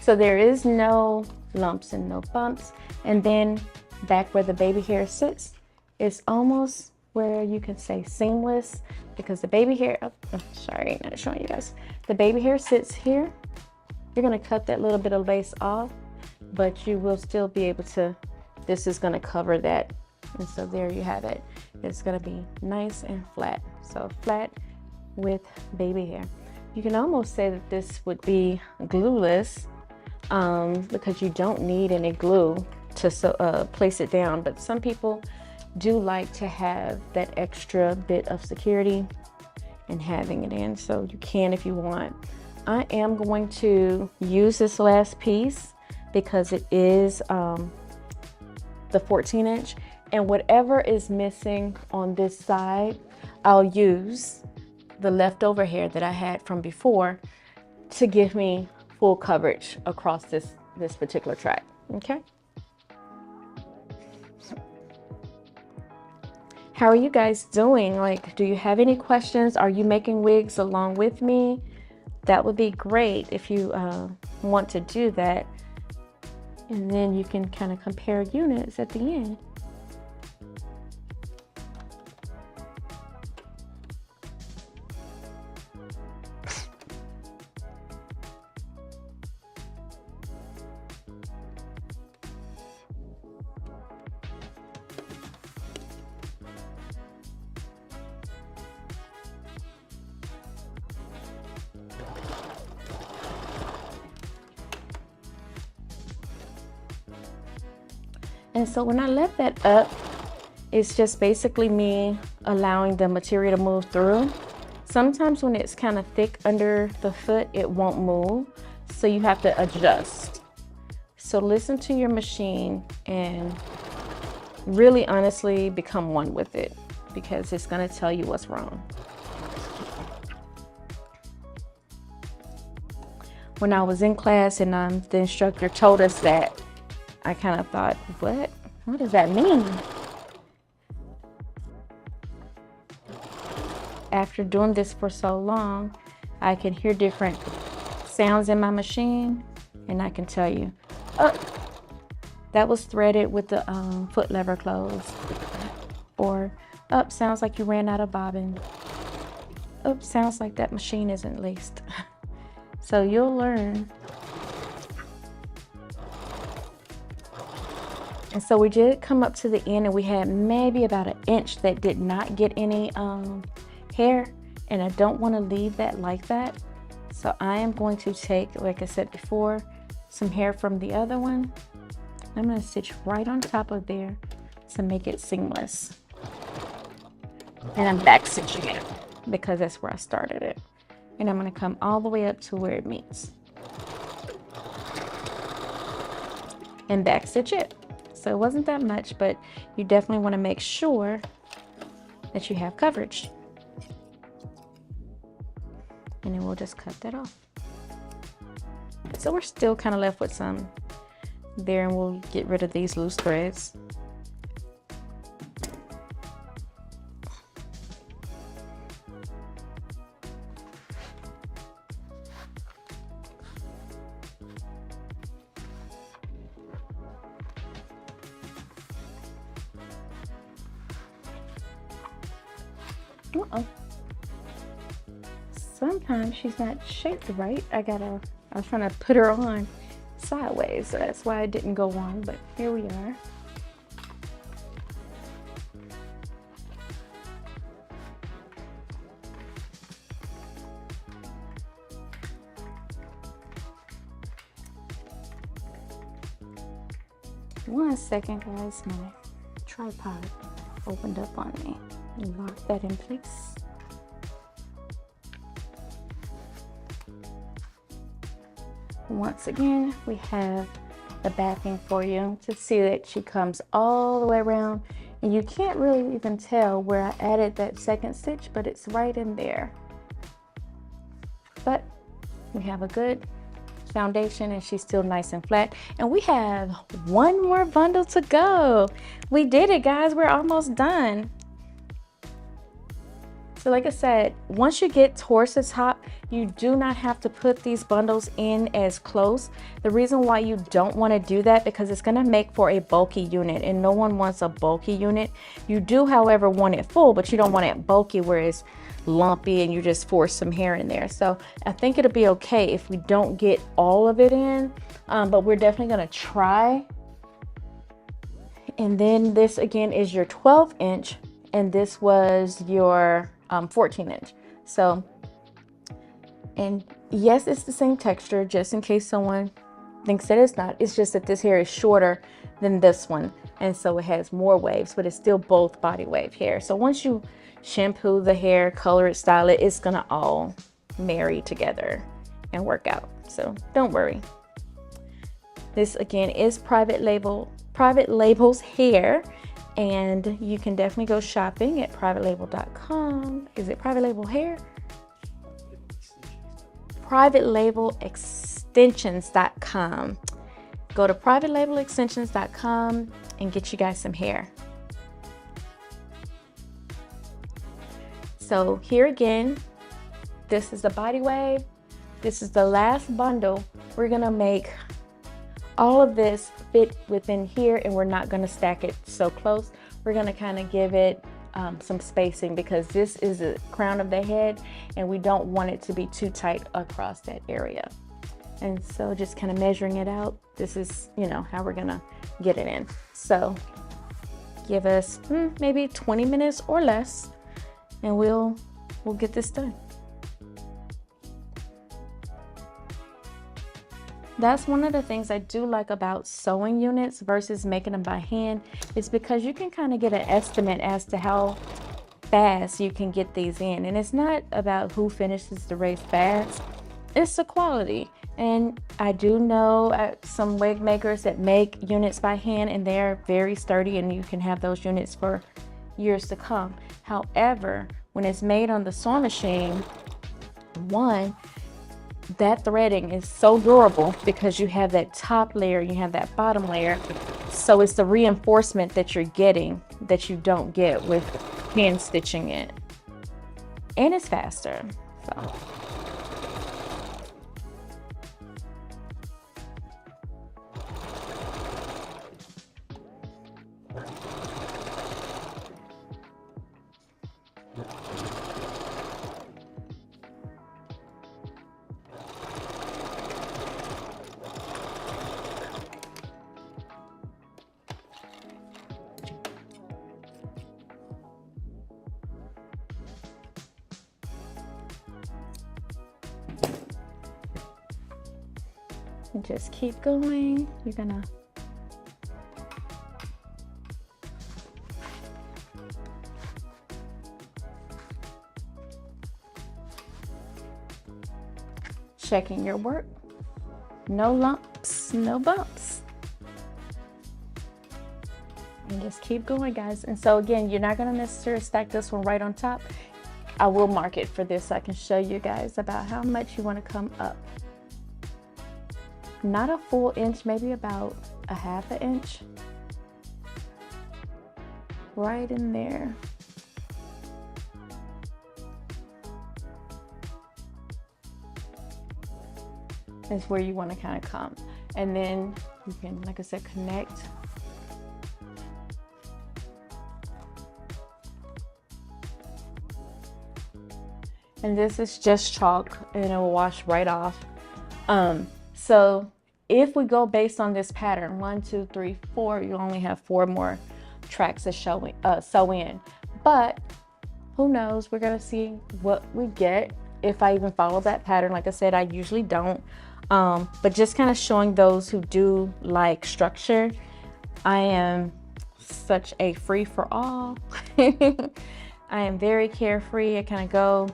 A: So there is no lumps and no bumps. And then back where the baby hair sits, it's almost where you can say seamless, because the baby hair, sorry, not showing you guys. The baby hair sits here. You're gonna cut that little bit of lace off, but you will still be able to, this is gonna cover that. And so there you have it. It's gonna be nice and flat. So flat with baby hair. You can almost say that this would be glueless because you don't need any glue to place it down, but some people do like to have that extra bit of security and having it in, so you can if you want. I am going to use this last piece because it is the 14-inch, and whatever is missing on this side, I'll use the leftover hair that I had from before to give me full coverage across this particular track, okay? How are you guys doing? Like, do you have any questions? Are you making wigs along with me? That would be great if you want to do that. And then you can kind of compare units at the end. And so when I let that up, it's just basically me allowing the material to move through. Sometimes when it's kind of thick under the foot, it won't move. So you have to adjust. So listen to your machine and really honestly become one with it, because it's gonna tell you what's wrong. When I was in class and the instructor told us that, I kind of thought, what does that mean? After doing this for so long, I can hear different sounds in my machine, and I can tell you, oh, that was threaded with the foot lever closed. Or, oh, sounds like you ran out of bobbin. Oh, sounds like that machine isn't laced. So you'll learn. And so we did come up to the end, and we had maybe about an inch that did not get any hair, and I don't want to leave that like that. So I am going to take, like I said before, some hair from the other one. I'm going to stitch right on top of there to make it seamless. And I'm back stitching it because that's where I started it. And I'm going to come all the way up to where it meets. And back stitch it. So it wasn't that much, but you definitely want to make sure that you have coverage. And then we'll just cut that off. So we're still kind of left with some there, and we'll get rid of these loose threads. Uh-oh. Sometimes she's not shaped right. I was trying to put her on sideways, so that's why it didn't go on, but here we are. 1 second, guys. My tripod opened up on me. Lock that in place. Once again, we have the backing for you to see that she comes all the way around, and you can't really even tell where I added that second stitch, but it's right in there. But we have a good foundation and she's still nice and flat, and we have one more bundle to go. We did it, guys. We're almost done. So like I said, once you get towards the top, you do not have to put these bundles in as close. The reason why you don't want to do that, because it's going to make for a bulky unit, and no one wants a bulky unit. You do, however, want it full, but you don't want it bulky where it's lumpy and you just force some hair in there. So I think it'll be okay if we don't get all of it in, but we're definitely going to try. And then this again is your 12-inch, and this was your 14-inch. So, and yes, it's the same texture, just in case someone thinks that it's not. It's just that this hair is shorter than this one, and so it has more waves, but it's still both body wave hair. So once you shampoo the hair, color it, style it, it's gonna all marry together and work out. So don't worry. This again is Private Label's hair, and you can definitely go shopping at privatelabel.com. Is it Private Label hair? Privatelabelextensions.com. Go to privatelabelextensions.com and get you guys some hair. So here again, this is the body wave. This is the last bundle. We're gonna make all of this fit within here, and we're not gonna stack it so close. We're gonna kind of give it some spacing, because this is the crown of the head and we don't want it to be too tight across that area. And so just kind of measuring it out, this is, you know, how we're gonna get it in. So give us maybe 20 minutes or less, and we'll get this done. That's one of the things I do like about sewing units versus making them by hand, is because you can kind of get an estimate as to how fast you can get these in. And it's not about who finishes the race fast, it's the quality. And I do know some wig makers that make units by hand, and they're very sturdy, and you can have those units for years to come. However, when it's made on the sewing machine, one, that threading is so durable because you have that top layer, you have that bottom layer. So it's the reinforcement that you're getting that you don't get with hand stitching it. And it's faster. So. And just keep going. You're gonna checking your work. No lumps, no bumps. And just keep going, guys. And so again, you're not gonna necessarily stack this one right on top. I will mark it for this so I can show you guys about how much you want to come up. Not a full inch, maybe about a half an inch. Right in there. Is where you want to kind of come. And then you can, like I said, connect. And this is just chalk, and it will wash right off. So if we go based on this pattern, 1, 2, 3, 4, you only have 4 more tracks to sew in. But who knows? We're gonna see what we get if I even follow that pattern. Like I said, I usually don't. But just kind of showing those who do like structure, I am such a free-for-all. I am very carefree. I kind of go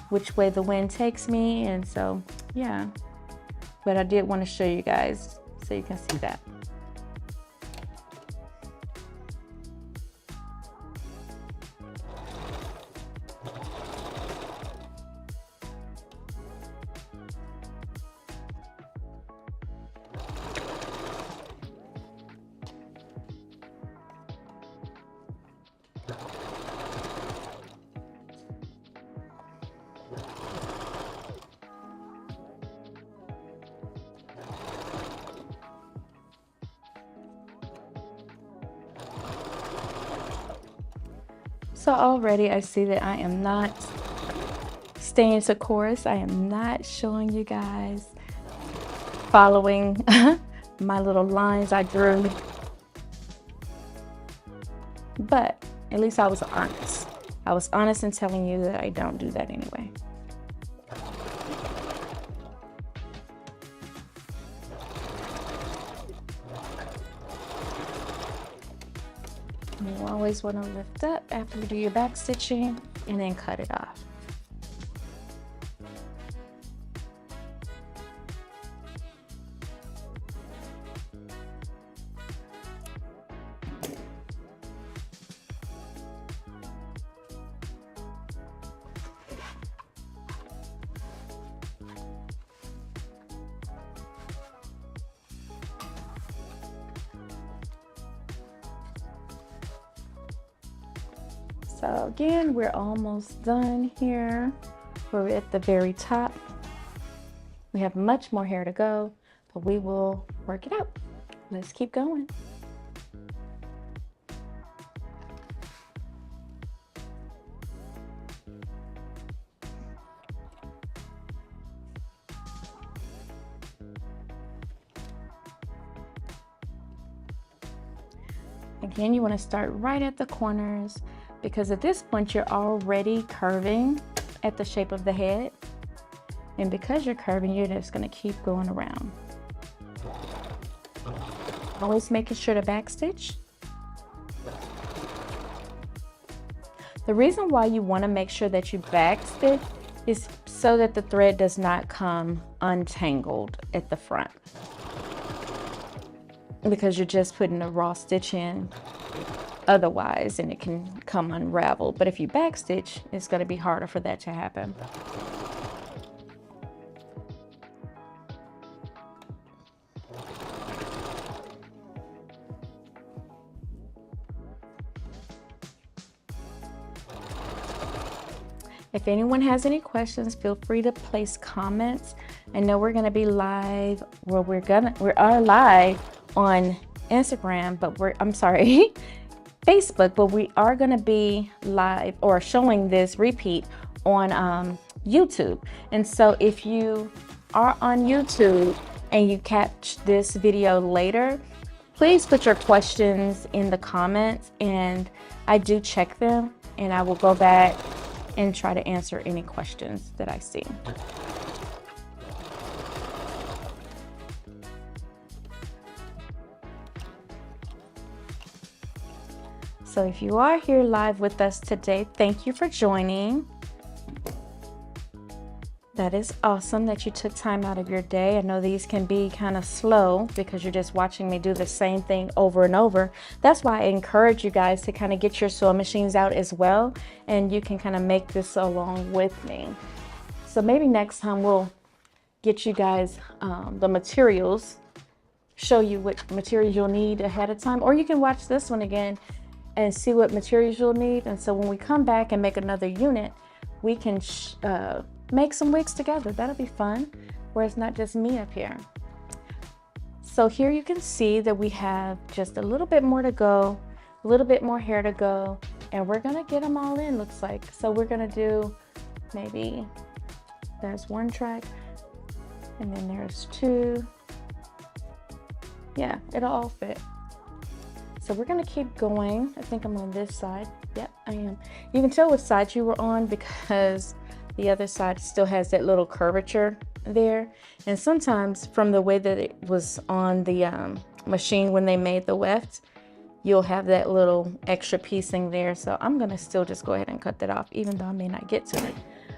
A: which way the wind takes me, and so yeah. But I did want to show you guys so you can see that. So already I see that I am not staying to course. I am not showing you guys following my little lines I drew. But at least I was honest. I was honest in telling you that I don't do that anyway. You always want to lift up after you do your back stitching and then cut it off. So again, we're almost done here. We're at the very top. We have much more hair to go, but we will work it out. Let's keep going. Again, you want to start right at the corners, because at this point you're already curving at the shape of the head. And because you're curving, you're just going to keep going around. Always making sure to backstitch. The reason why you want to make sure that you backstitch is so that the thread does not come untangled at the front, because you're just putting a raw stitch in otherwise, and it can come unraveled. But if you backstitch, it's going to be harder for that to happen. If anyone has any questions, feel free to place comments. I know we're going to be live, well, we are live on Instagram, but I'm sorry, Facebook, but we are going to be live or showing this repeat on YouTube. And so if you are on YouTube and you catch this video later, please put your questions in the comments, and I do check them, and I will go back and try to answer any questions that I see. So if you are here live with us today, thank you for joining. That is awesome that you took time out of your day. I know these can be kind of slow because you're just watching me do the same thing over and over. That's why I encourage you guys to kind of get your sewing machines out as well, and you can kind of make this along with me. So maybe next time we'll get you guys the materials, show you what materials you'll need ahead of time, or you can watch this one again and see what materials you'll need. And so when we come back and make another unit, we can make some wigs together. That'll be fun, where it's not just me up here. So here you can see that we have just a little bit more to go, a little bit more hair to go, and we're gonna get them all in, looks like. So we're gonna do, maybe there's one track and then there's two. Yeah, it'll all fit. So we're gonna keep going. I think I'm on this side. Yep, I am. You can tell which side you were on because the other side still has that little curvature there. And sometimes from the way that it was on the machine when they made the weft, you'll have that little extra piecing there. So I'm gonna still just go ahead and cut that off, even though I may not get to it.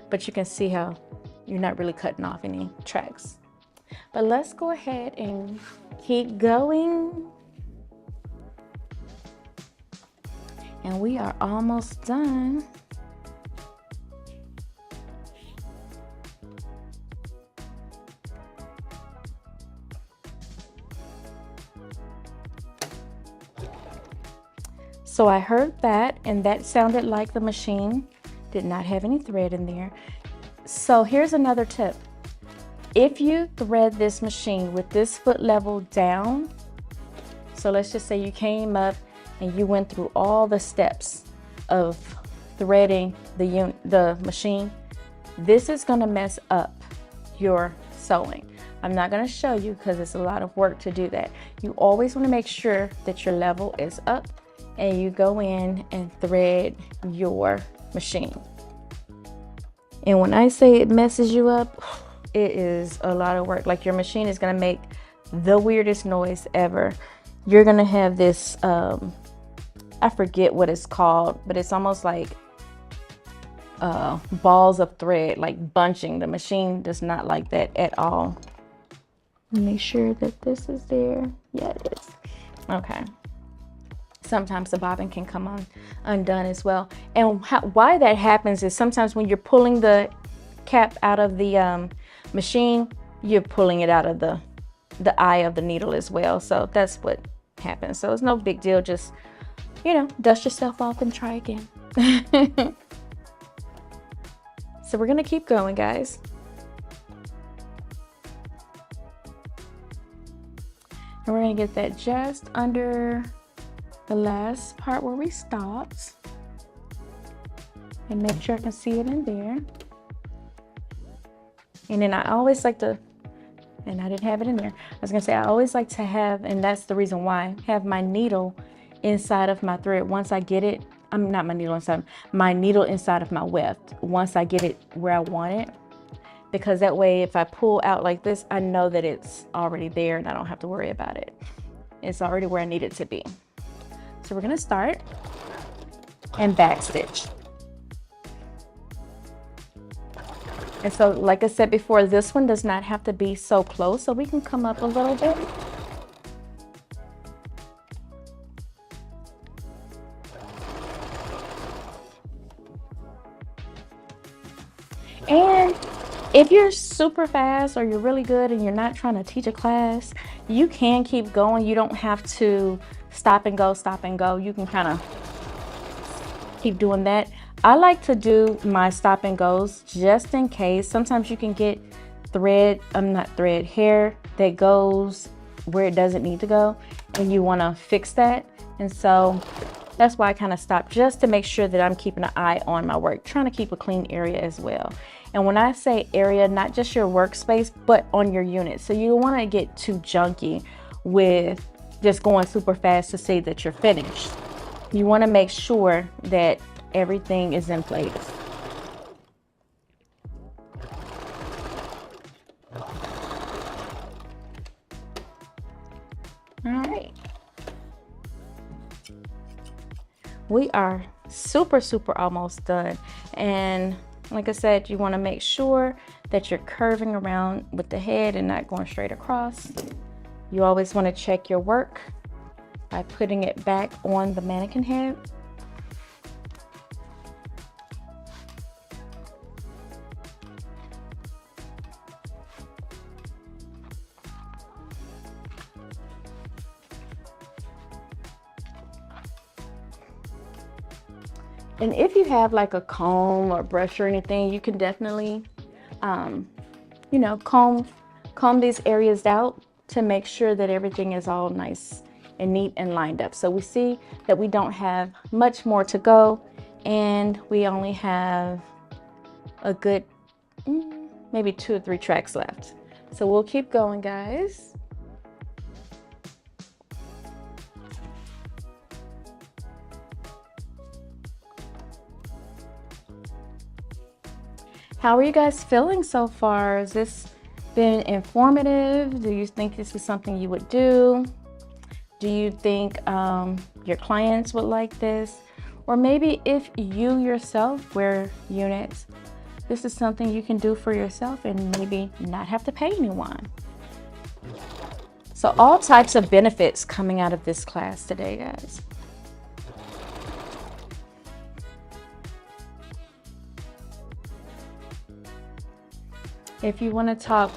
A: But you can see how you're not really cutting off any tracks. But let's go ahead and keep going. And we are almost done. So I heard that, and that sounded like the machine did not have any thread in there. So here's another tip. If you thread this machine with this foot level down, so let's just say you came up and you went through all the steps of threading the machine, this is gonna mess up your sewing. I'm not gonna show you because it's a lot of work to do that. You always wanna make sure that your level is up and you go in and thread your machine. And when I say it messes you up, it is a lot of work. Like, your machine is gonna make the weirdest noise ever. You're gonna have this, I forget what it's called, but it's almost like balls of thread, like bunching. The machine does not like that at all. Make sure that this is there. Yeah, it is. Okay. Sometimes the bobbin can come undone as well. And why that happens is sometimes when you're pulling the cap out of the machine, you're pulling it out of the eye of the needle as well. So that's what happens. So it's no big deal. Just, you know, dust yourself off and try again. So we're gonna keep going, guys. And we're gonna get that just under the last part where we stopped, and make sure I can see it in there. And then I always like to, and I didn't have it in there, I was gonna say I always like to have, and that's the reason why, have my needle inside of my thread. Once I get it, not my needle inside, my needle inside of my weft, once I get it where I want it, because that way if I pull out like this, I know that it's already there and I don't have to worry about it. It's already where I need it to be. So we're gonna start and back stitch. And so, like I said before, this one does not have to be so close, so we can come up a little bit. And if you're super fast or you're really good and you're not trying to teach a class, you can keep going. You don't have to stop and go, stop and go. You can kind of keep doing that. I like to do my stop and goes just in case. Sometimes you can get hair that goes where it doesn't need to go, and you want to fix that. And so that's why I kind of stop, just to make sure that I'm keeping an eye on my work, trying to keep a clean area as well. And when I say area, not just your workspace, but on your unit. So you don't want to get too junky with just going super fast to say that you're finished. You want to make sure that everything is in place. All right. We are super almost done. And like I said, you want to make sure that you're curving around with the head and not going straight across. You always want to check your work by putting it back on the mannequin head. And if you have like a comb or brush or anything, you can definitely, you know, comb these areas out to make sure that everything is all nice and neat and lined up. So we see that we don't have much more to go, and we only have a good, maybe 2 or 3 tracks left. So we'll keep going, guys. How are you guys feeling so far? Has this been informative? Do you think this is something you would do? Do you think your clients would like this? Or maybe if you yourself wear units, this is something you can do for yourself and maybe not have to pay anyone. So all types of benefits coming out of this class today, guys. If you want to talk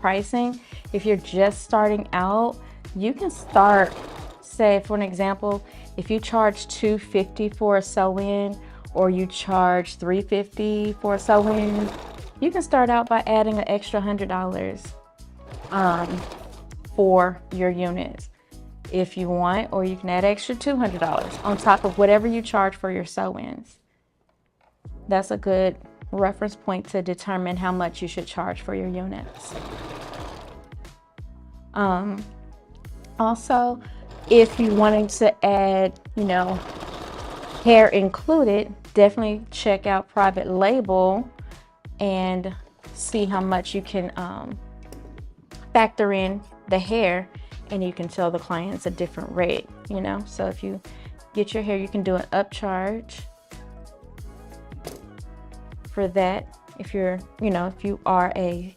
A: pricing, if you're just starting out, you can start, say for an example, if you charge $250 for a sew-in or you charge $350 for a sew-in, you can start out by adding an extra $100 for your units if you want, or you can add extra $200 on top of whatever you charge for your sew-ins. That's a good reference point to determine how much you should charge for your units. Also, if you wanted to add, hair included, definitely check out Private Label and see how much you can factor in the hair, and you can tell the clients a different rate, So if you get your hair, you can do an upcharge for that. If you're, if you are a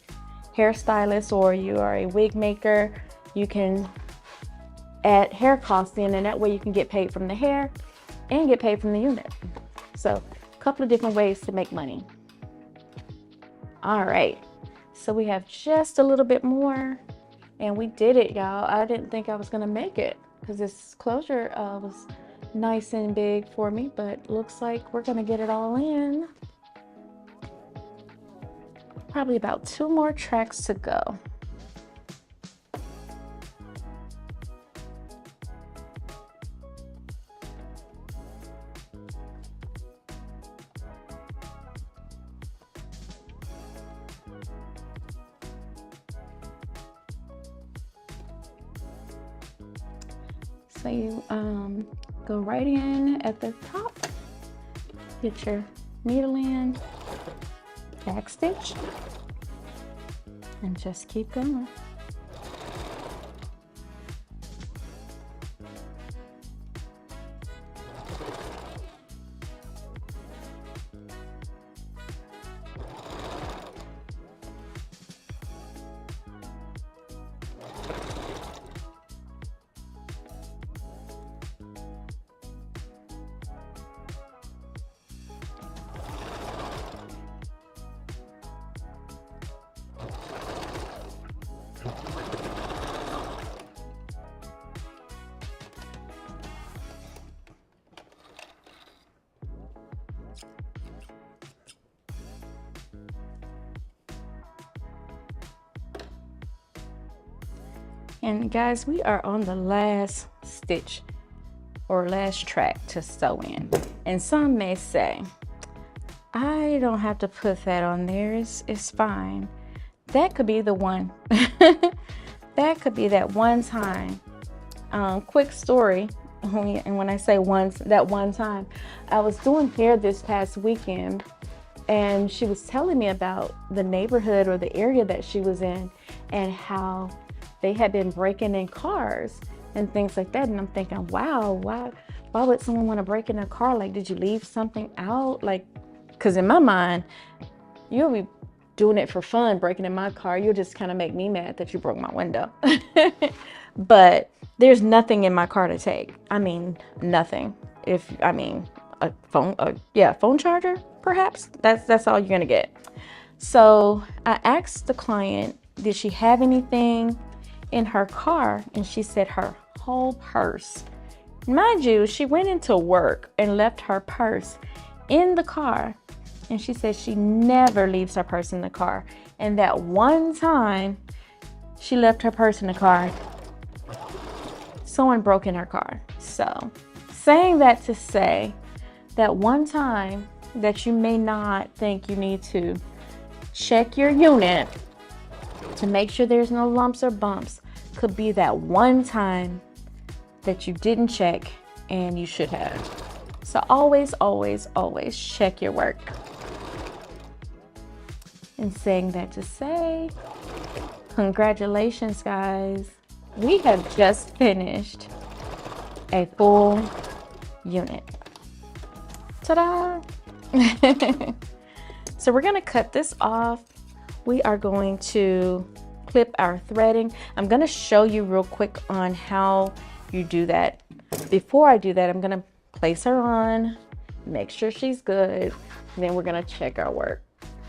A: hairstylist or you are a wig maker, you can add hair costs in, and that way you can get paid from the hair and get paid from the unit. So a couple of different ways to make money. All right, so we have just a little bit more and we did it, y'all. I didn't think I was gonna make it because this closure was nice and big for me, but looks like we're gonna get it all in. Probably about 2 more tracks to go. So you go right in at the top, get your needle in, back stitch, and just keep going. And guys, we are on the last stitch or last track to sew in. And some may say, I don't have to put that on there, it's fine. That could be the one. That could be that one time. Quick story, and when I say that one time, I was doing hair this past weekend, and she was telling me about the neighborhood or the area that she was in and how they had been breaking in cars and things like that. And I'm thinking, wow, why would someone want to break in a car? Like, did you leave something out? Like, because in my mind, you'll be doing it for fun, breaking in my car. You'll just kind of make me mad that you broke my window. But there's nothing in my car to take. I mean, nothing. A phone charger, perhaps. That's all you're gonna get. So I asked the client, did she have anything in her car? And she said her whole purse. Mind you, she went into work and left her purse in the car. And she said she never leaves her purse in the car. And that one time she left her purse in the car, someone broke in her car. So saying that to say that one time that you may not think you need to check your unit to make sure there's no lumps or bumps could be that one time that you didn't check and you should have. So always, always, always check your work. And saying that to say, congratulations, guys. we have just finished a full unit. Ta-da! So we're going to cut this off. We are going to clip our threading. I'm going to show you real quick on how you do that. Before I do that, I'm going to place her on, make sure she's good, and then we're going to check our work.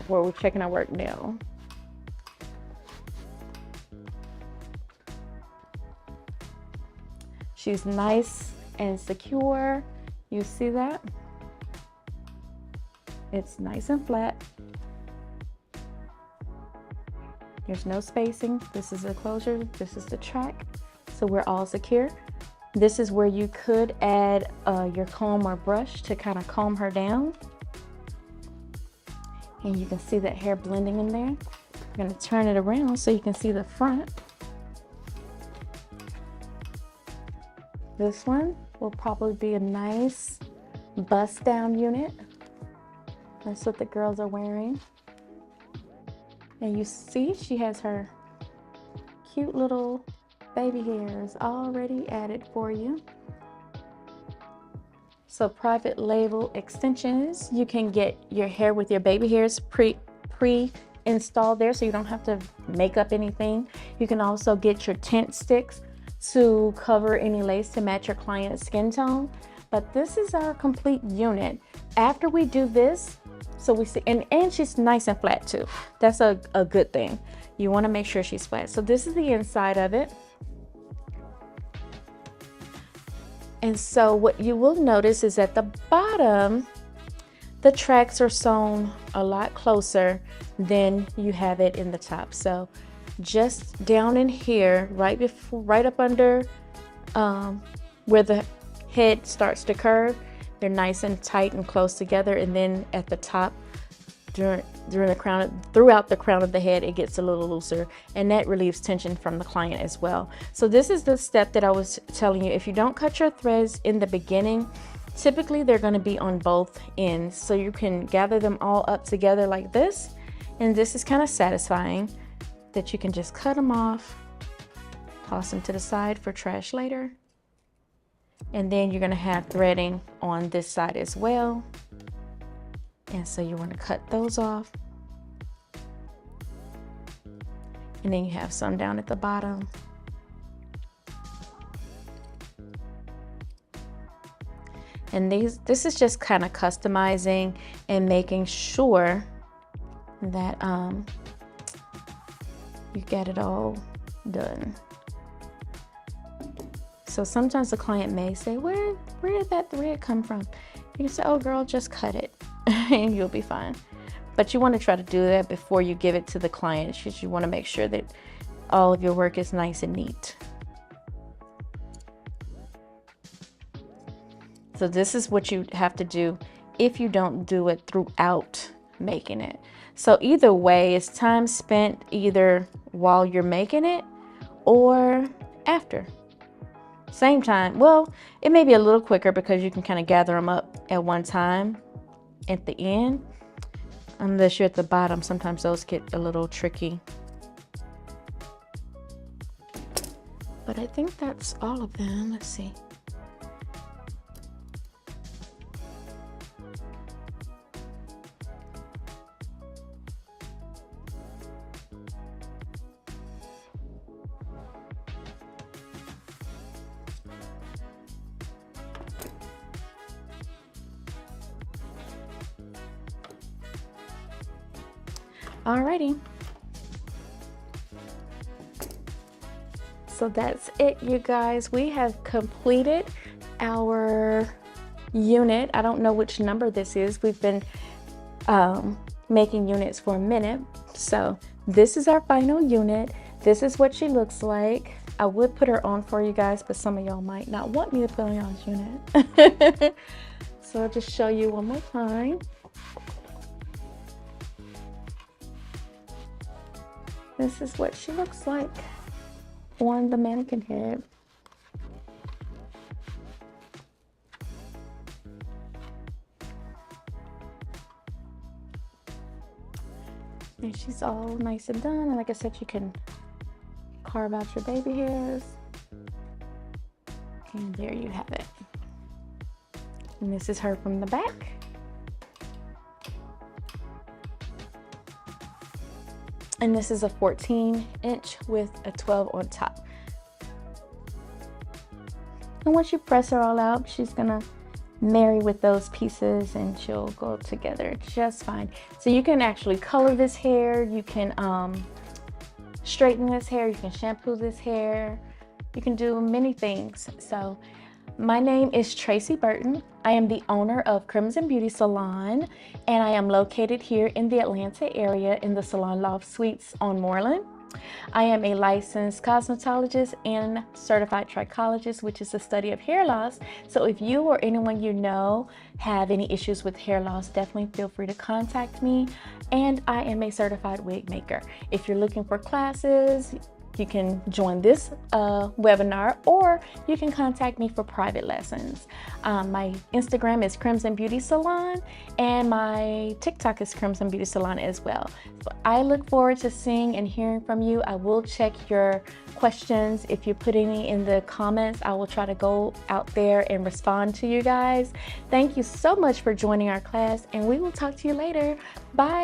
A: Where we're checking our work now. She's nice and secure. You see that? It's nice and flat. There's no spacing. This is the closure. This is the track. So we're all secure. This is where you could add your comb or brush to kind of comb her down. And you can see that hair blending in there. I'm going to turn it around so you can see the front. This one will probably be a nice bust down unit. That's what the girls are wearing. And you see she has her cute little baby hairs already added for you. So private label extensions, you can get your hair with your baby hairs pre-installed there, so you don't have to make up anything. You can also get your tint sticks to cover any lace to match your client's skin tone. But this is our complete unit. After we do this, so we see, and she's nice and flat too. That's a good thing. You want to make sure she's flat. So this is the inside of it. And so what you will notice is at the bottom, the tracks are sewn a lot closer than you have it in the top. So just down in here, right up under where the head starts to curve, they're nice and tight and close together. And then at the top, throughout the crown of the head, it gets a little looser, and that relieves tension from the client as well. So this is the step that I was telling you. If you don't cut your threads in the beginning, typically they're going to be on both ends, so you can gather them all up together like this. And this is kind of satisfying that you can just cut them off, toss them to the side for trash later. And then you're going to have threading on this side as well. And so you want to cut those off. And then you have some down at the bottom. And this is just kind of customizing and making sure that you get it all done. So sometimes the client may say, where did that thread come from? You can say, oh girl, just cut it and you'll be fine. But you want to try to do that before you give it to the client, because you want to make sure that all of your work is nice and neat. So this is what you have to do if you don't do it throughout making it. So either way, it's time spent either while you're making it or after. Same time. Well, it may be a little quicker because you can kind of gather them up at one time at the end. Unless you're at the bottom, sometimes those get a little tricky. But I think that's all of them. Let's see. Alrighty. So that's it, you guys. We have completed our unit. I don't know which number this is. We've been making units for a minute. So this is our final unit. This is what she looks like. I would put her on for you guys, but some of y'all might not want me to put on y'all's unit. So I'll just show you one more time. This is what she looks like on the mannequin head. And she's all nice and done. And like I said, you can carve out your baby hairs. And there you have it. And this is her from the back. And this is a 14-inch with a 12 on top. And once you press her all out, she's gonna marry with those pieces and she'll go together just fine. So you can actually color this hair, you can straighten this hair, you can shampoo this hair, you can do many things. So my name is Traci Burton. I am the owner of Crimson Beauty Salon, and I am located here in the Atlanta area in the Salon Loft Suites on Moreland. I am a licensed cosmetologist and certified trichologist, which is the study of hair loss. So if you or anyone you know have any issues with hair loss, definitely feel free to contact me. And I am a certified wig maker. If you're looking for classes, you can join this webinar, or you can contact me for private lessons. My Instagram is Crimson Beauty Salon, and my TikTok is Crimson Beauty Salon as well. So I look forward to seeing and hearing from you. I will check your questions. If you put any in the comments, I will try to go out there and respond to you guys. Thank you so much for joining our class, and we will talk to you later. Bye.